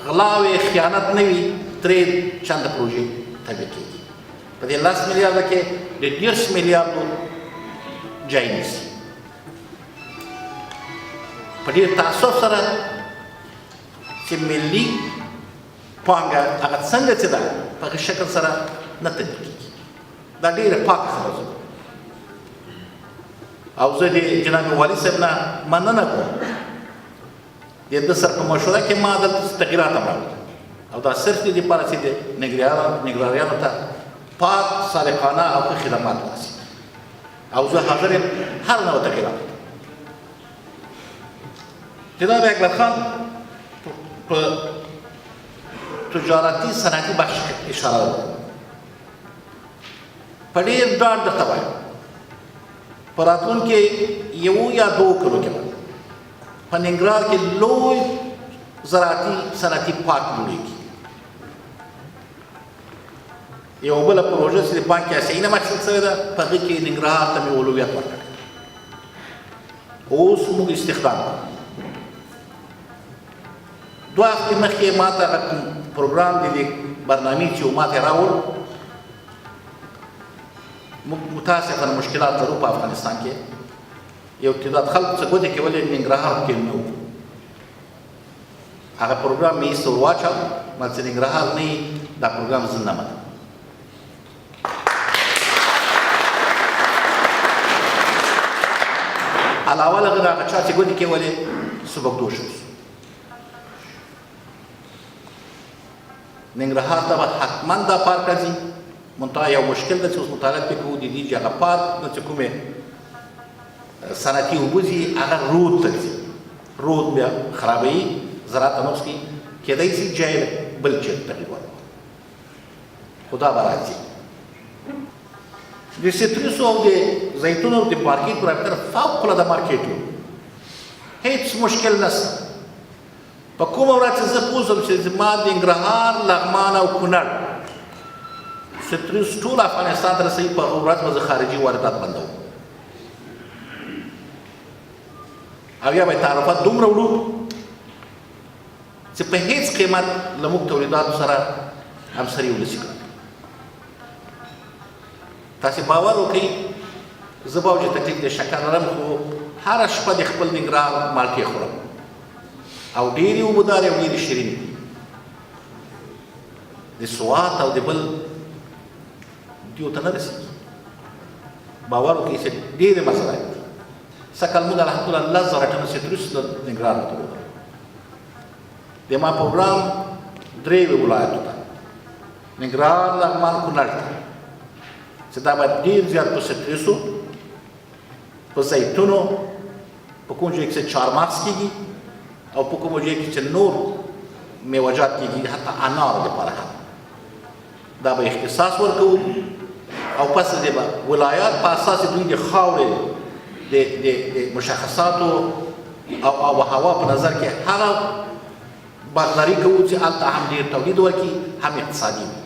غلا او خیانت نه وي 3 چنده پروژې تطبیق کېږي. په په دې 10 میلیارده کې د 10 میلیاردو ځای نیسي. په ډېر تاسف سره چې ملي پانګه هغه څنګه چې ده په هغه شکل سره نه تطبیقېږي. دا ډېره پاکه خبره ده او زه د جناب والي صاحب نه مننه کوم. د ده سره په مشوره کې ما دلته تغییرات هم راوړي او دا صرف د دې لپاره چې د نګراریانو ته پاک صادقانه او ښه خدمات ورسي او زه حاضر یم هر نوع تغییرات. جناب اکبر خان په تجارتي صنعتي بخش اشاره وکړه. په ډېر ډاډ درته وایم په راتلونکي 1 یا 2 کلو کې په ننګرهار کې لوی زراعتي صنعتي پارک جوړېږي. یو بله پروژه چې د بانک اسیایي نه محصول شوې ده په هغې کې ننګرهار ته مې اولویت ورکړی. اوس موږ استخدام کوو. 2 هفتې مخکې ما ته هغه کوم پروګرام د دې برنامې چې ما ته راوړ، موږ متاسفانه مشکلات لرو په افغانستان کې. یو تعداد خلک څه ګوتې کولې ننګرهار کې نه وو. هغه پروګرام مې ایسته ور واچاو، ما چې ننګرهار نه وي دا پروګرام زه نه منم. علاوه له هغه هغه چا چې ګوتې کولې سبکدوش اوسو. ننګرهار ته به حتما دا پارک راځي، منتها یو مشکل ده چې اوس مطالعه پرې کوو د دې چې هغه پارک نه چې کومې صنعتي اوبه ځي هغه رود ته ځي. رود بیا خرابوي، زراعت ته نقص کوي، کیدای شي جای بل چېرته تغییر ورکړو، خو دا به راځي. د سټریسو او د زیتونو د مارکېټ پرابطه فوقالعاده مارکېټ و، هېڅ مشکل نشته. په کومه ورځ چې زه پوه شم چې زما د ننګرهار، لغمان او کونړ سټریس ټول افغانستان ته رسوي، په هغه ورځ به زه خارجي واردات بندوم او یا به تعرفات دومره وړو چې په هېڅ قیمت له موږ تولیداتو سره همسري ونشي کړی. تاسې باور وکړئ، زه به وجه تکلیف د شکر لرم، خو هره شپه د خپل ننګرهار مالټې خورم او ډېرې اوبهدارې او ډېرې شیرینې دي. د سوات او د بل دیو ته نه رسېږي. باور وکړئ چې ډېرې مسله دي. سږ کال موږ الحمدلله 10,000 ټنه سټریس د ننګرهار ته وړل. د ما پروګرام 3 ولایتو ته، ننګرهار، لغمان، کونړ ته، چې دا به ډېر زیات په سټریسو، په زیتونو، په کوم ځای کې چې چهارمغز کېږي او په کوم ځای کې چې نور میوه‌جات کېږي، حتی انارو لپاره هم دا به اختصاص ورکوو او پس د ولایات په اساس دوی د خاورې د مشخصاتو او آب و هوا په نظر کې هغه باغداري کوو چې هلته هم ډېر تولید ورکړي، هم اقتصادي وي،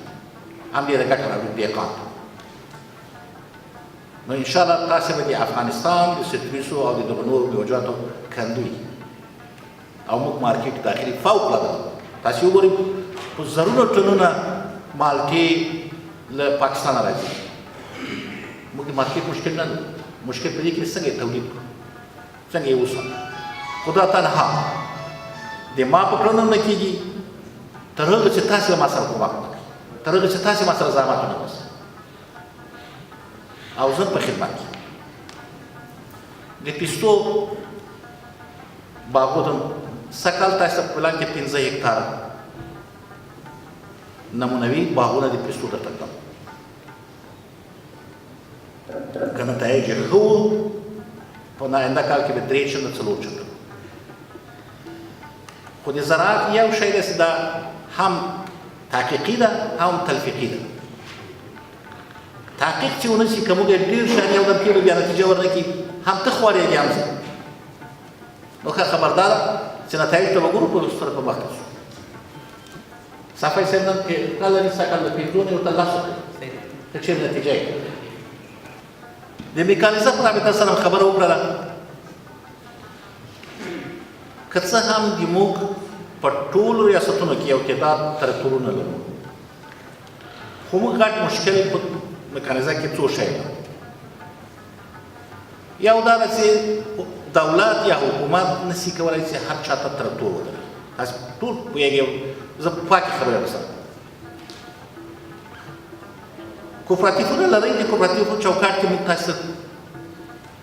هم ډېره ګټه راوړي دهقان ته. نو انشاءالله تاسې به د افغانستان د سټریسو او د دغو نورو میوه‌جاتو کندوی او موږ مارکېټ داخلي فوقالعاده. تاسې وګورئ په زرونو ټنونه مالټې له پاکستانه راځي. موږ د مارکېټ مشکل نه لرو، مشکل په دې کې څنګه یې تولید کړو، څنګه یې وساتو. خو دا تنها د ما په کړنو نه کېږي تر هغه چې تاسې له ما سره کومک وکړئ، تر هغه چې تاسې ما سره زحمت ونه باسئ او زه په خدمت کې. د پیستو باغونه سږ کال تاسې ته په پلان کې 15 هکتاره نمونوي باغونه د پیستو درته کړم. که نتایج یې ښه وو، په آینده کال کې به 3 چنده 4 چنده. خو د زراعت یو شی دی چې دا هم تحقیقي ده هم تلفیقي ده. تحقیق چې ونه شي، که موږ ډېر شیان یو دم کړو بیا نتیجه ورنه کړي، هم ته خوارېږي هم زه. نو ښه خبردار چې نتایج ته به ګورو په سره په مخکې شو. صافی صاحب نن کال لري، سږ کال د پنځونې ورته 10 وکړې، ته چېرې نتیجه یې کړه. د میکانیزه په رابطه سره خبره وکړله، که څه هم د موږ په ټولو ریاستونو کې یو تعداد تراکتورونه لرو، خو موږ غټ مشکل میکانیزه کې څو شی ده. یو دا ده چې دولت یا حکومت نشي کولی چې هر چا ته تراکتور ودرېږي. تاسو ټول پوهېږئ، زه پاکې خبرې درسره کوپراتیفونه لرئ. د کوپراتیفو چوکاټ کې موږ تاسو ته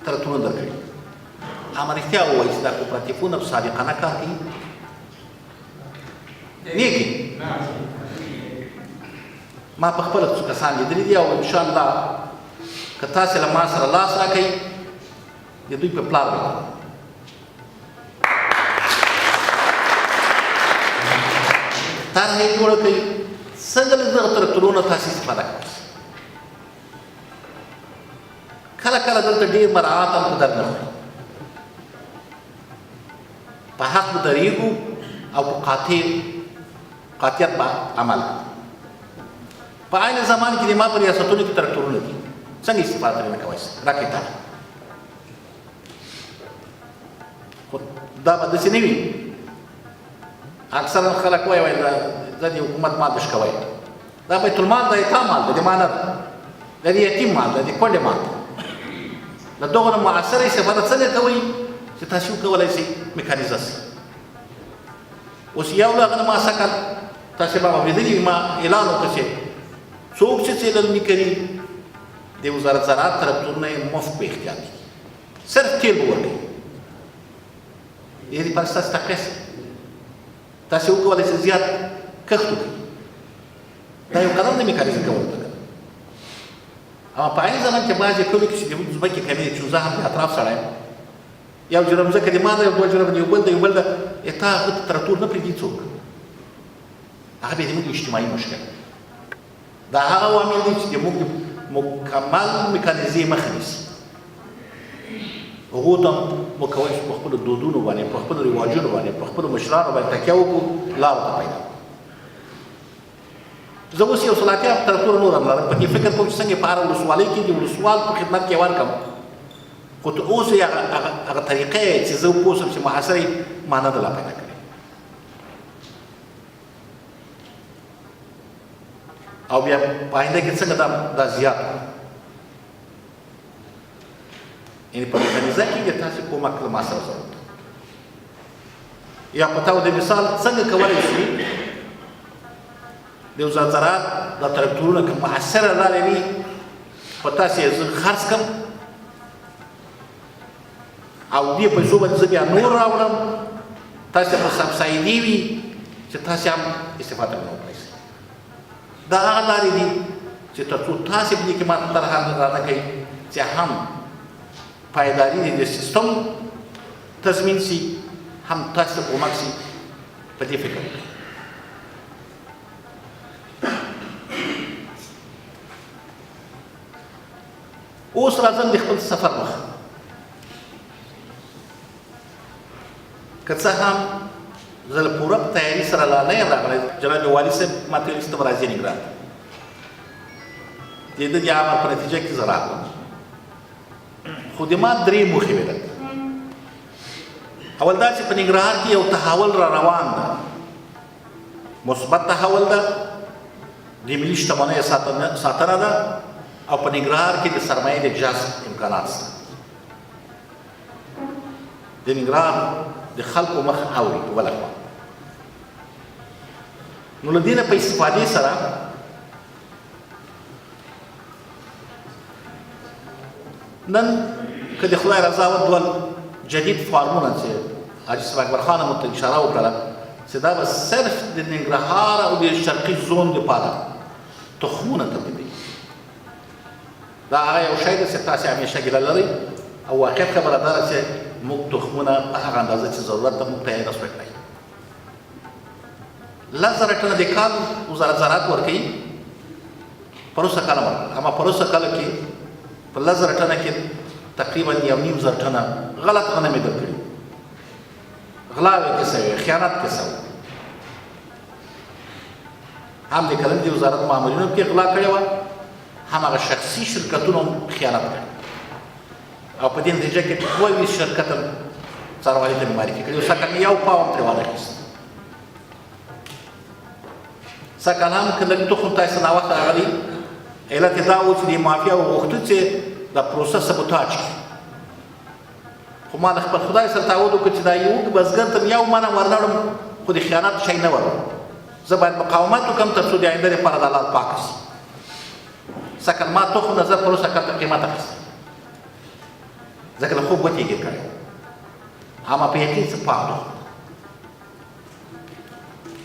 تراکتورونه درکړي. اما رښتیا ووایئ چې دا کوپراتیفونه صادقانه کار کوي؟ نه کوي. ما په خپله څو کسان لیدلي دي او انشاءالله که تاسې له ما سره لاس راکئ د دوی په پلار به طرحه یې جوړه کړئ څنګه له دغه تراکتورونو تاسې استفاده کوئ. کله کله دلته ډېر مراعات هم په در نه خوري. په حق به درېږو او په قاطعیت به عمل کوو. په عین زمان کې د ما په ریاستونو کې تراکتورونه دي، څنګه استفاده ترې نه کوئ؟ راکړئ طرح. خو دا به داسې نه وي. اکثرا خلک وایي زه د حکومت مال بش کوئ. دا بیت المال د ایتام مال دی، د ما نه ده. دا د یتیم مال دی، د کونډې مال دی. له دغو نه مؤثره استفاده څنګه کوئ چې تاسې وکولی شئ میکانیزه شي. اوس یو له هغه نه ما سږ کال تاسې به اورېدلي وي ما اعلان وکړ چې څوک چې څېړنې کوي د وزارت زراعت تراکتورونه یې مفت په اختیار کړي، صرف تیل به ورکوي. د دې لپاره ستاسې تقویه شي، تاسې وکولی شئ زیات کښت وکړئ. دا یو قدم د میکانیزه کولو ته. اما په عین زمان کې بعضې کلیو کې چې د ځمکې کمې دي، چې زه هم د اطراف سړی یم، یو جوړه مځکه د ما ده، یو دوه جوړه د یو بل ده، یو بل ده، تا هغه ته تراکتور نه پرېږدي څوک. هغه بیا زموږ اجتماعي مشکل دا هغه عوامل دي چې زموږ د مکمل میکانیزې مخه نیسي. هغو ته موږ کولی شو په خپلو دودونو باندې، په خپلو رواجونو باندې، په خپلو مشرانو باندې تکیه وکړو، لارو ته پیدا کړو. زه اوس یو سل اتیا تراکتوره نور هم لرم. په دې فکر کوم چې څنګه په هره ولسوالۍ کې د ولسوال په خدمت کې ورکړم. خو تر اوسه یې هغه طریقې چې زه پوه شم چې محاصره یې ما نه ده لا پیدا کړې. او بیا په آینده کې څنګه دا زیات کړو. یعنې په میکانیزه کې د تاسې کومک له ما سره ضرورت ده. یا په تاسو د مثال څنګه کولی شو د وزارت زراعت دا تراکتورونه که مؤثره لارې وي په تاسې یې زه خرڅ کړم او دې پیسو باندې زه بیا نور راوړم، تاسې په سبسایډي وي چې تاسې هم استفاده نه وکړئ. دا هغه لارې دي چې تر څو تاسې په دې کې ما طرحه رانه کوئ چې هم پایداري د سیستم تضمین شي، هم تاسې ته کومک شي. په دې فکر وکړئ. اوس راځم د خپل سفر مخه. که څه هم زه له پوره تیاري سره لا نه یم راغلی. جناب والي صاحب ما ته ویلي چې ته به راځې ننګرهار ته. د ده د عمل په نتیجه کې زه راغلم. خو د ما درې موخې وې دلته. اول دا چې په ننګرهار کې یو تحول را روان ده، مثبت تحول ده، د ملي شتمنیو ساتنه ده، او په ننګرهار کې د سرمایې د جذب امکانات شته. د ننګرهار د خلکو مخ اوري په بله خوا. نو له دې نه په استفادې سره نن که د خدای رضا وه جدید فارمونه چې حاجي صاحب اکبر خان هم ورته اشاره وکړله چې دا به صرف د ننګرهار او د شرقي زون دپاره تخمونه تولیدوي. دا هغه یو شی ده چې تاسې همیشه ګیله لرئ او واقعیت خبره دا ده چې موږ تخمونه په هغه اندازه چې ضرورت ده موږ ته یې رسوي کړئ. 10,000 ټنه د کال وزارت زراعت ورکوي، پروسه کاله ورکړه. اما پروسه کاله کې په 10,000 ټنه کې تقریبا 1,500 ټنه غلط غنم یې درکړي. غلاوې کې څه وي، خیانت کې څه وي. هم د کرنې د وزارت مامورینو کې غلا کړې وه، هم هغه شخصي شرکتونو خیانت کړی او په دې نتیجه کې 22 شرکت هم څاروالي ته معرفي کړي. سږ کال یو پاو هم ترې وانخیست. سږ کال هم که لږ تخم تاسې ناوخته راغلی علت یې دا و چې دې مافیاو غوښتل چې دا پروسه سبوتاج کړي خو ما د خپل خدای سره تعهد وکړ چې دا یو بزګر ته یو منه ورنړم خو د خیانت شی نه ورم زه باید مقاومت وکړم تر څو د آینده لپاره د حلال پاک شي سکل ما تخم نظر پر اوسه کړ قیمت اخیستی ځکه له خوب ګوتې یې ګیر کړی اما په یقین څه پاک نه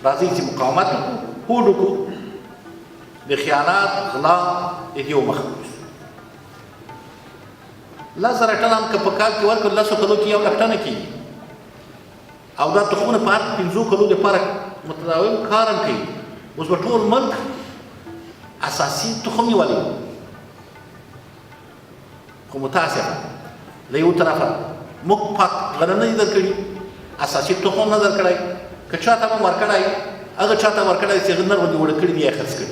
راځئ چې مقاومت وکړو هوډ وکړو د خیانات غلا د دې مخه ونیسو 10,000 ټنه هم که په کال کې ورکړو 10 کلو کې 1 لک ټنه کېږي او دا تخمونه په هر 5 کلو دپاره متداوم کار هم کوي اوس به ټول ملک اساسي تخم نیولی خو متاسفه له یو طرفه موږ پاک غنم نه دي درکړي اساسي تخم نه درکړی که چاته هم ورکړی هغه چاته ورکړی چې هغه نر باندې وړه کړي دي یې خرڅ کړي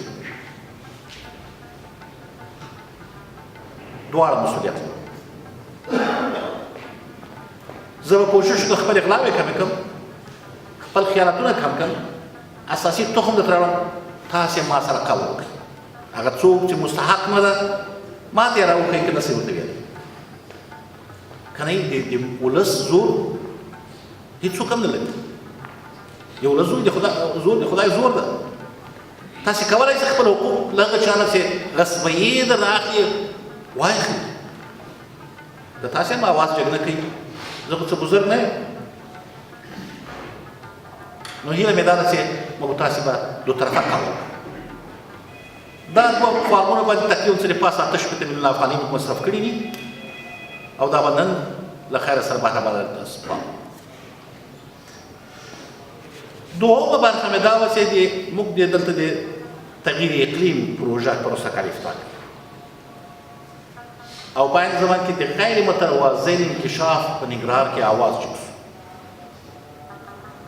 دواړه مسؤلیت لري زه به کوشش وکړم خپلې غلاوې کمې کړم خپل خیانتونه کم کړم اساسي تخم درته راوړم تاسې ما سره قول وکړئ هغه څوک چې مستحق نه ده ما ته یې راوښیي که نسې ورته ویلی که نه د ولس زور هېڅوک هم نه لري د ولس زور د خدای زور ده تاسې کولی شئ خپل حقوق له هغه چا نه چې غصبیې درنه اخلي واخلي د تاسې هم اواز جګ نه کوي زه خو څه بزرګ نه یم نو هیله مې دا ده چې موږ تاسې به دوطرفه کار وکړو دا دوه فارمونه باندې تقریبا څه د پاسه 8 میلیونه افغانۍ موږ مصرف کړي دي او دا به نن له خیره سره برابره سپارو دومه برخه مې دا وه چې موږ دلته د تغییر اقلیم پروژه پروسه کار افتتاح کړې او په عین زمان کې د غیر متوازن انکشاف په ننګرهار کې آواز چوک شو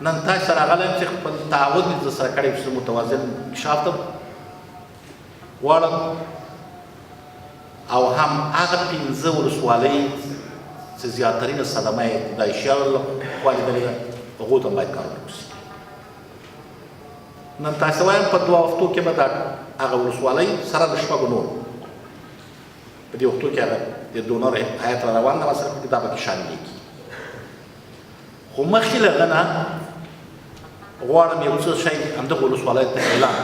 نن تاسو سره راغلی یم چې خپل تعهد مې در سره کړی چې متوازن انکشاف ته واړم او هم هغه 15 ولسوالۍ چې زیاترینه صدمه یې د داعشیانو لخوا لیدلې ده هغو ته باید کار وشي نن تاسو وایم په 2 هفتو کې به هغه ولسوالۍ سره د شپږو نور په دې وختو کې هغه د ډونر هیات را روان ده ما سره دا پکې شاملېږي خو مخکې له هغه نه غواړم یو څه شی همدغه ولسوالۍ ته اعلان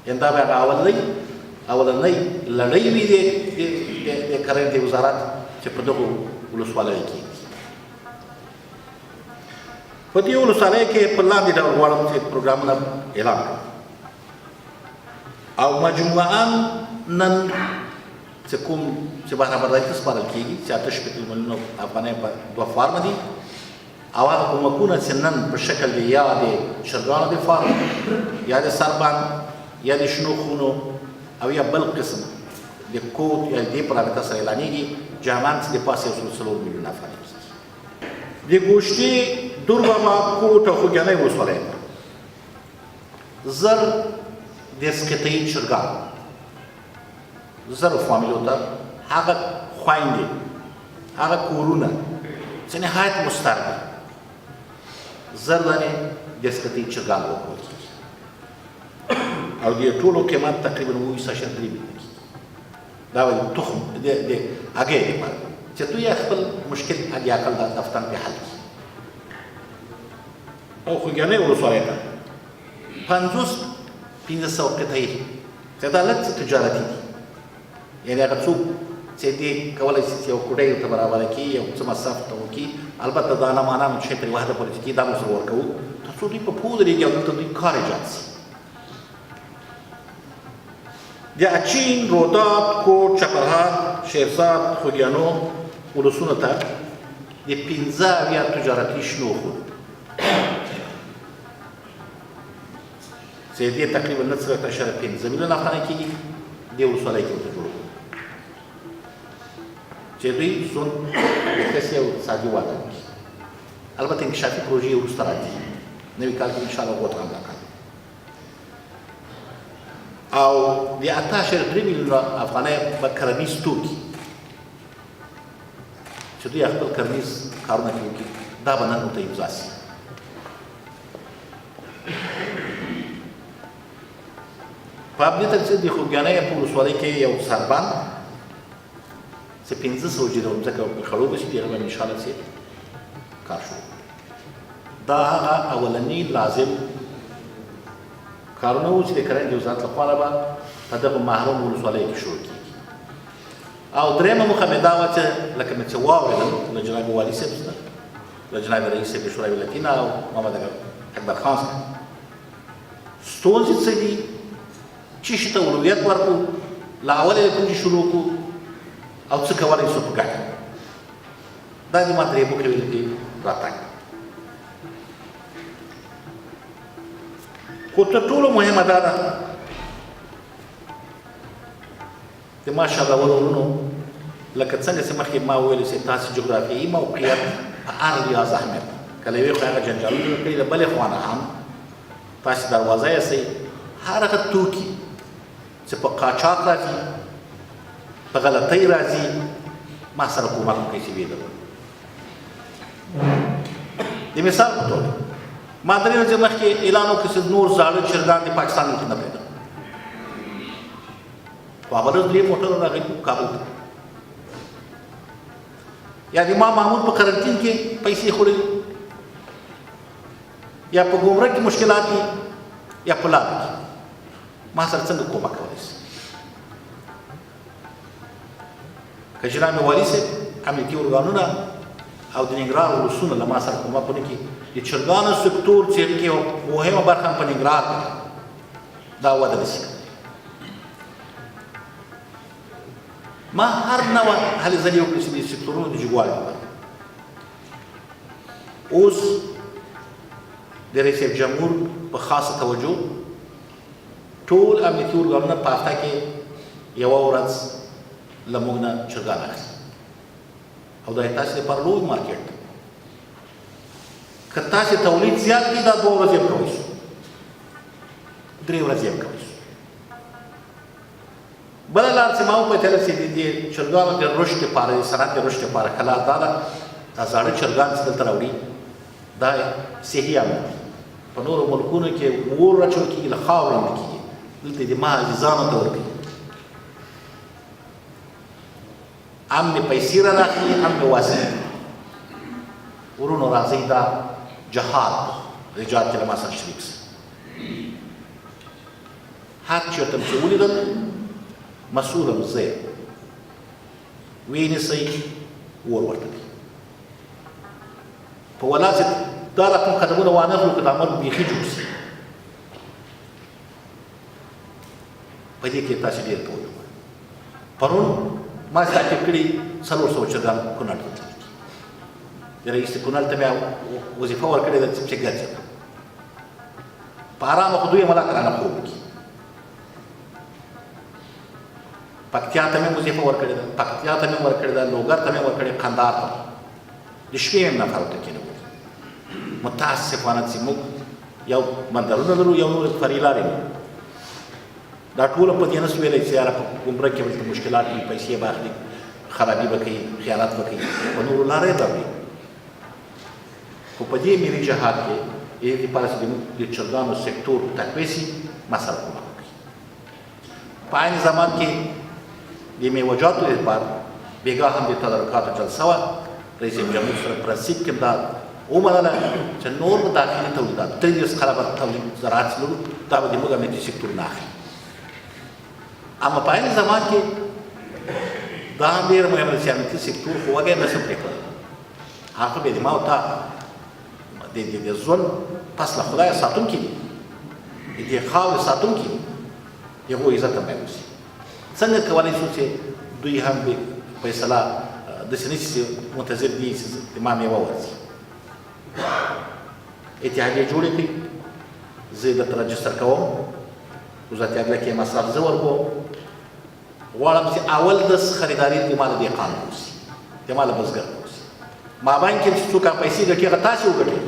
یعنې دا به هغه اولنۍ لړۍ وي د کرنې د وزارت چې په دغو ولسوالیو کې په دې ولسوالیو کې په لاندې ډول غواړم چې پروګرامونه اعلان کړم او مجموعاً نن چې کوم چې برابرۍ ته سپارل کېږي چې 8 میلیونه افغانۍ په 2 فارم دي او هغه کومکونه چې نن په شکل د یا د چرګانو د فارم یا د سربان یا د شنو خونو او یا بل قسم د کوټ یا دې په رابطه سره اعلانېږي جهمان چې د پاسه 4 میلیونه افغانۍ د ګوشتي دوربابا کوټ او خوږیانۍ ولسوالۍ زر دېرش چرګان زر فامیلو ته هغه خویندې هغه کورونه چې نهایت مستر دي زر دانې دېرش چرګان ورکول کېږي او دې ټولو قیمت تقریبا 9.3 میلیونه دا وایي تخم د هګۍ دپاره چې دوی خپل مشکل حداقل د دفتر پې حل کړي او خوږیانۍ ولسوالۍ ته 500 قطعې چې دا لږ څه تجارتي دي یعنې هغه څوک چې دې کولی شي چې یو کوډۍ ورته برابره کړي یو څه مصرف ورته وکړي البته دا نه معنا چې ترې وحده پورې چې دا موږ سره ورکوو تر څو دوی په پوه ودرېږي او دلته دوی کار ایجاد شي د اچین رودات کوټ چپرهار شیرزاد خوږیانو ولسونو ته د 15 تجارتي شنو خونه چې دې تقریبا 9.5 میلیونه افغانۍ کېږي دې ولسوالۍ کې ورته جوړ کړو چې دوی ژوند اقتصادي او اقتصادي وده وکړي البته انکشافي پروژې وروسته راځي نوي کال کې انشاءالله هغو ته هم دا کار او د 18 میلیونه افغانۍ به کرنیز توکي چې دوی خپل کرنیز کارونه کوي دا به نن ورته امضا شي په ابدي تقسیم د خوږیانۍ په ولسوالۍ کې یو سربند چې 1500 جریو ځمکه په خړوبه شي د هغه باندې انشاءالله چې کار شروع دا هغه اولني لازم کارونه وو چې د کرنې وزارت لخوا به په دغه محروم ولسوالیو کې شروع کېږي او درېیمه موخه مې دا وه چې لکه مې چې واورېدل له جناب والي صاحب څخه له جناب رئیس صاحب د شورای ولایتي نه او محمد اکبر خان څخه ستونزې څه دي چې شي ته اولویت ورکړو له اولې له کومې شروع کړو او څه کولی شو په ګټه دا دې ما درې موخې ویلې دي راتګ خو تر ټولو مهمه دا ده د ماشاءالله ورونو لکه څنګه چې مخکې ما وویل چې تاسې جغرافیایي موقعیت په هر لحاظ اهمیت کله یوې خوا هغه جنجالونه کوي له بلې خوا نه هم تاسې دروازه یاستئ هر هغه توکي چې په قاچاق راځي په غلطۍ راځي ما سره کومک وکړئ چې ویې درولو د مثال په توګه ما درې ورځې مخکې اعلان وکړ چې نور زاړه چرګان د پاکستان ملک نه پرېږدم خو هغه ورځ 2 موټر راغلي کابل ته یا د ما محمود په قرنطین کې پیسې خوړلي یا په ګمرک کې مشکلات دي یا په لاره کې ما سره څنګه کومک کولی شي که جناب والي صاحب امنیتي ارګانونه او د ننګرهار ولسونه له ما سره کومک ونه کړي د چرګانو سکتور چې کې یو مهمه برخه په ننګرهار کې دا وده نه شي ما هر نوع هلې ځلې وکړې چې د سکتورونو د جګوالي لپاره اوس د رئیس جمهور په خاصه توجه ټول امنیتي ارګانونه په هفته کې یوه ورځ له موږ نه چرګان اخلي او دا یې تاسې لپاره لوی مارکېټ دی که تاسې تولید زیات کړي دا 2 ورځې هم کولی شو 3 ورځې هم کولی شو بله لار چې ما وپوهېدله چې د چرګانو د رشد لپاره د صنعت د رشد لپاره ښه لار دا ده دا زاړه چرګان چې دلته راوړي دا صحي عمل دی په نورو ملکونو کې اور اچول کېږي له خاورې نه کېږي دلته د ما عزیزانو ته ورکوي هم مې پیسې راناخلي هم مې واسطې ورونو راځئ دا جهاد رجال کې له ما سره شریک سه هر چېرته مې چې ولیدل مسؤول یم زه یم ویې نیسئ اور ورته کوي په ولا چې دا رقم قدمونه وانخلو که دا عمل بیخي جوړ شي په دې کې تاسې ډېر پوه یو پرون ما تعقیب کړي 400 چرګان کونړ ته تللي د رئیس کونړ ته مې وظیفه ورکړې ده چې ګرځي په ارامه خو دوی ملا کرانه خوب وکړي پکتیا ته مې وظیفه ورکړې ده پکتیا ته مې ورکړې ده لوګر ته مې ورکړې قندهار ته د شپې هم نفر ورته کېنولي متاسفانه چې موږ یو بندرونه لرو یو نور فرعي لارې لرو دا ټوله په دې نه سو ویلی چې یاره په ګمرک کې ورته مشکلات وي پیسې به اخلي خرابي به کوي خیانت به کوي په نورو لارې یې راوړي خو په دې ملي جهاد کې دې لپاره چې زموږ د چرګانو سکتور تقویه شي ما سره کومک وکړي په عین زمان کې د میوجاتو لپاره بېګاه هم د تدارکاتو جلسه وه رئیس جمهور سره پرنسیپ کې دا ومنله چې نور به داخلي تولیدات 30 خرابه تولید زراعت لرو دا به د موږ امنیتي سکتور نه اخلي اما په عین زمان کې دا هم ډېره مهمه ده چې امنیتي سکتور خو وږی نه شو پرېښودلی هغه بیا د ما او تا د ژوند پس له خدایه ساتونکي دي د دې خاورې ساتونکي دي د هغو عزت هم باید وشي څنګه کولی شو چې دوی هم فیصله داسې نه شي چې منتظر دي چې د ما میوه ورځي اتحادیه جوړې کړي زه یې درته رجسټر کوم وزارت عدلیه کې مصرف زه ورکوم غواړم چې اول د خریداري د ما له دهقان اوسي د ما له بزګر اوسي مابین کې چې څوک پیسې ګټي هغه تاسې وګټئ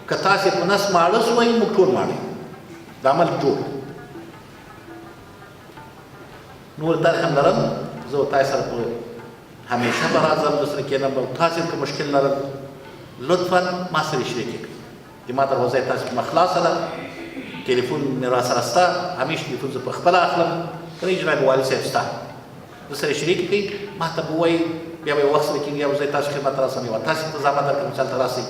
که تاسې په نس ماړه سوئ موږ ټول ماړه د عمل جوړ نور درک هم لرم زه تاسې سره په همیشه به راځم درسره کښېنم او تاسې که مشکل لرم لطفا ما سره شریکې کړئ د ما دروازه یې تاسې په خلاصه ده ټلیفون مې را سره شته، همیش ټلیفون زه په خپله اخلم. که نه جناب والي صاحب شته د سره شریک کړي، ما ته به ووایي، بیا به یې وخت سره کېږي، یا به زه تاسو خدمت ته راسم، یا تاسې ته زحمت درکړم چې هلته راسئ،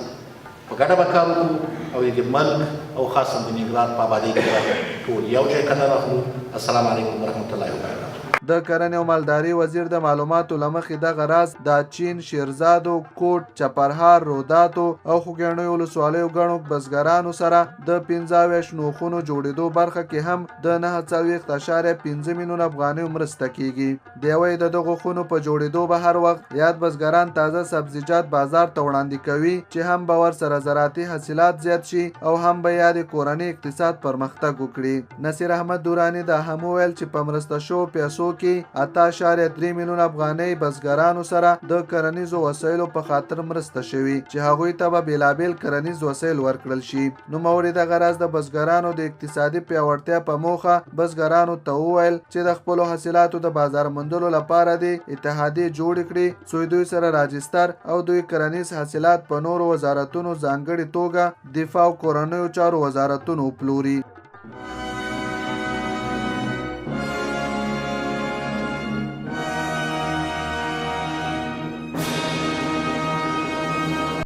په ګډه به کار وکړو او د ملک او خاصا د ننګرهار په آبادۍ کې به ټول یو ځای قدر اخلو. السلام علیکم ورحمة الله وبرکاته. د کرنې او مالداري وزیر د معلوماتو له مخې دغه راز د چین، شیرزادو، کوټ، چپرهار، روداتو او خوږیاڼیو ولسوالیو ګڼو بزګرانو سره د 25 نوښونو جوړېدو برخه کې هم د 49.5 میلیون افغانیو مرسته کیږي. دیوی د دغو خونو په جوړېدو به هر وخت یاد بزګران تازه سبزیجات بازار ته وړاندې کوي چې هم به ورسره زراعتي حاصلات زیات شي او هم به یا د کورنۍ اقتصاد پرمختګ وکړي. نصیر احمد دوراني دا هم وویل چې په مرسته شوو پیسو کې 8.3 میلیون افغانۍ بزګرانو سره د کرنیزو وسایلو په خاطر مرسته شوي چې هغوی ته به بېلابېل کرنیز وسایل ورکړل شي. نوموړي دغه راز د بزګرانو د اقتصادي پیاوړتیا په موخه بزګرانو ته وویل چې د خپلو حاصلاتو د بازار موندلو لپاره د اتحادیې جوړې کړي څو دوی سره راجستر او دوی کرنیز حاصلات په نورو وزارتونو ځانګړې توګه دفاع او کورنیو چارو وزارتونو وپلوري.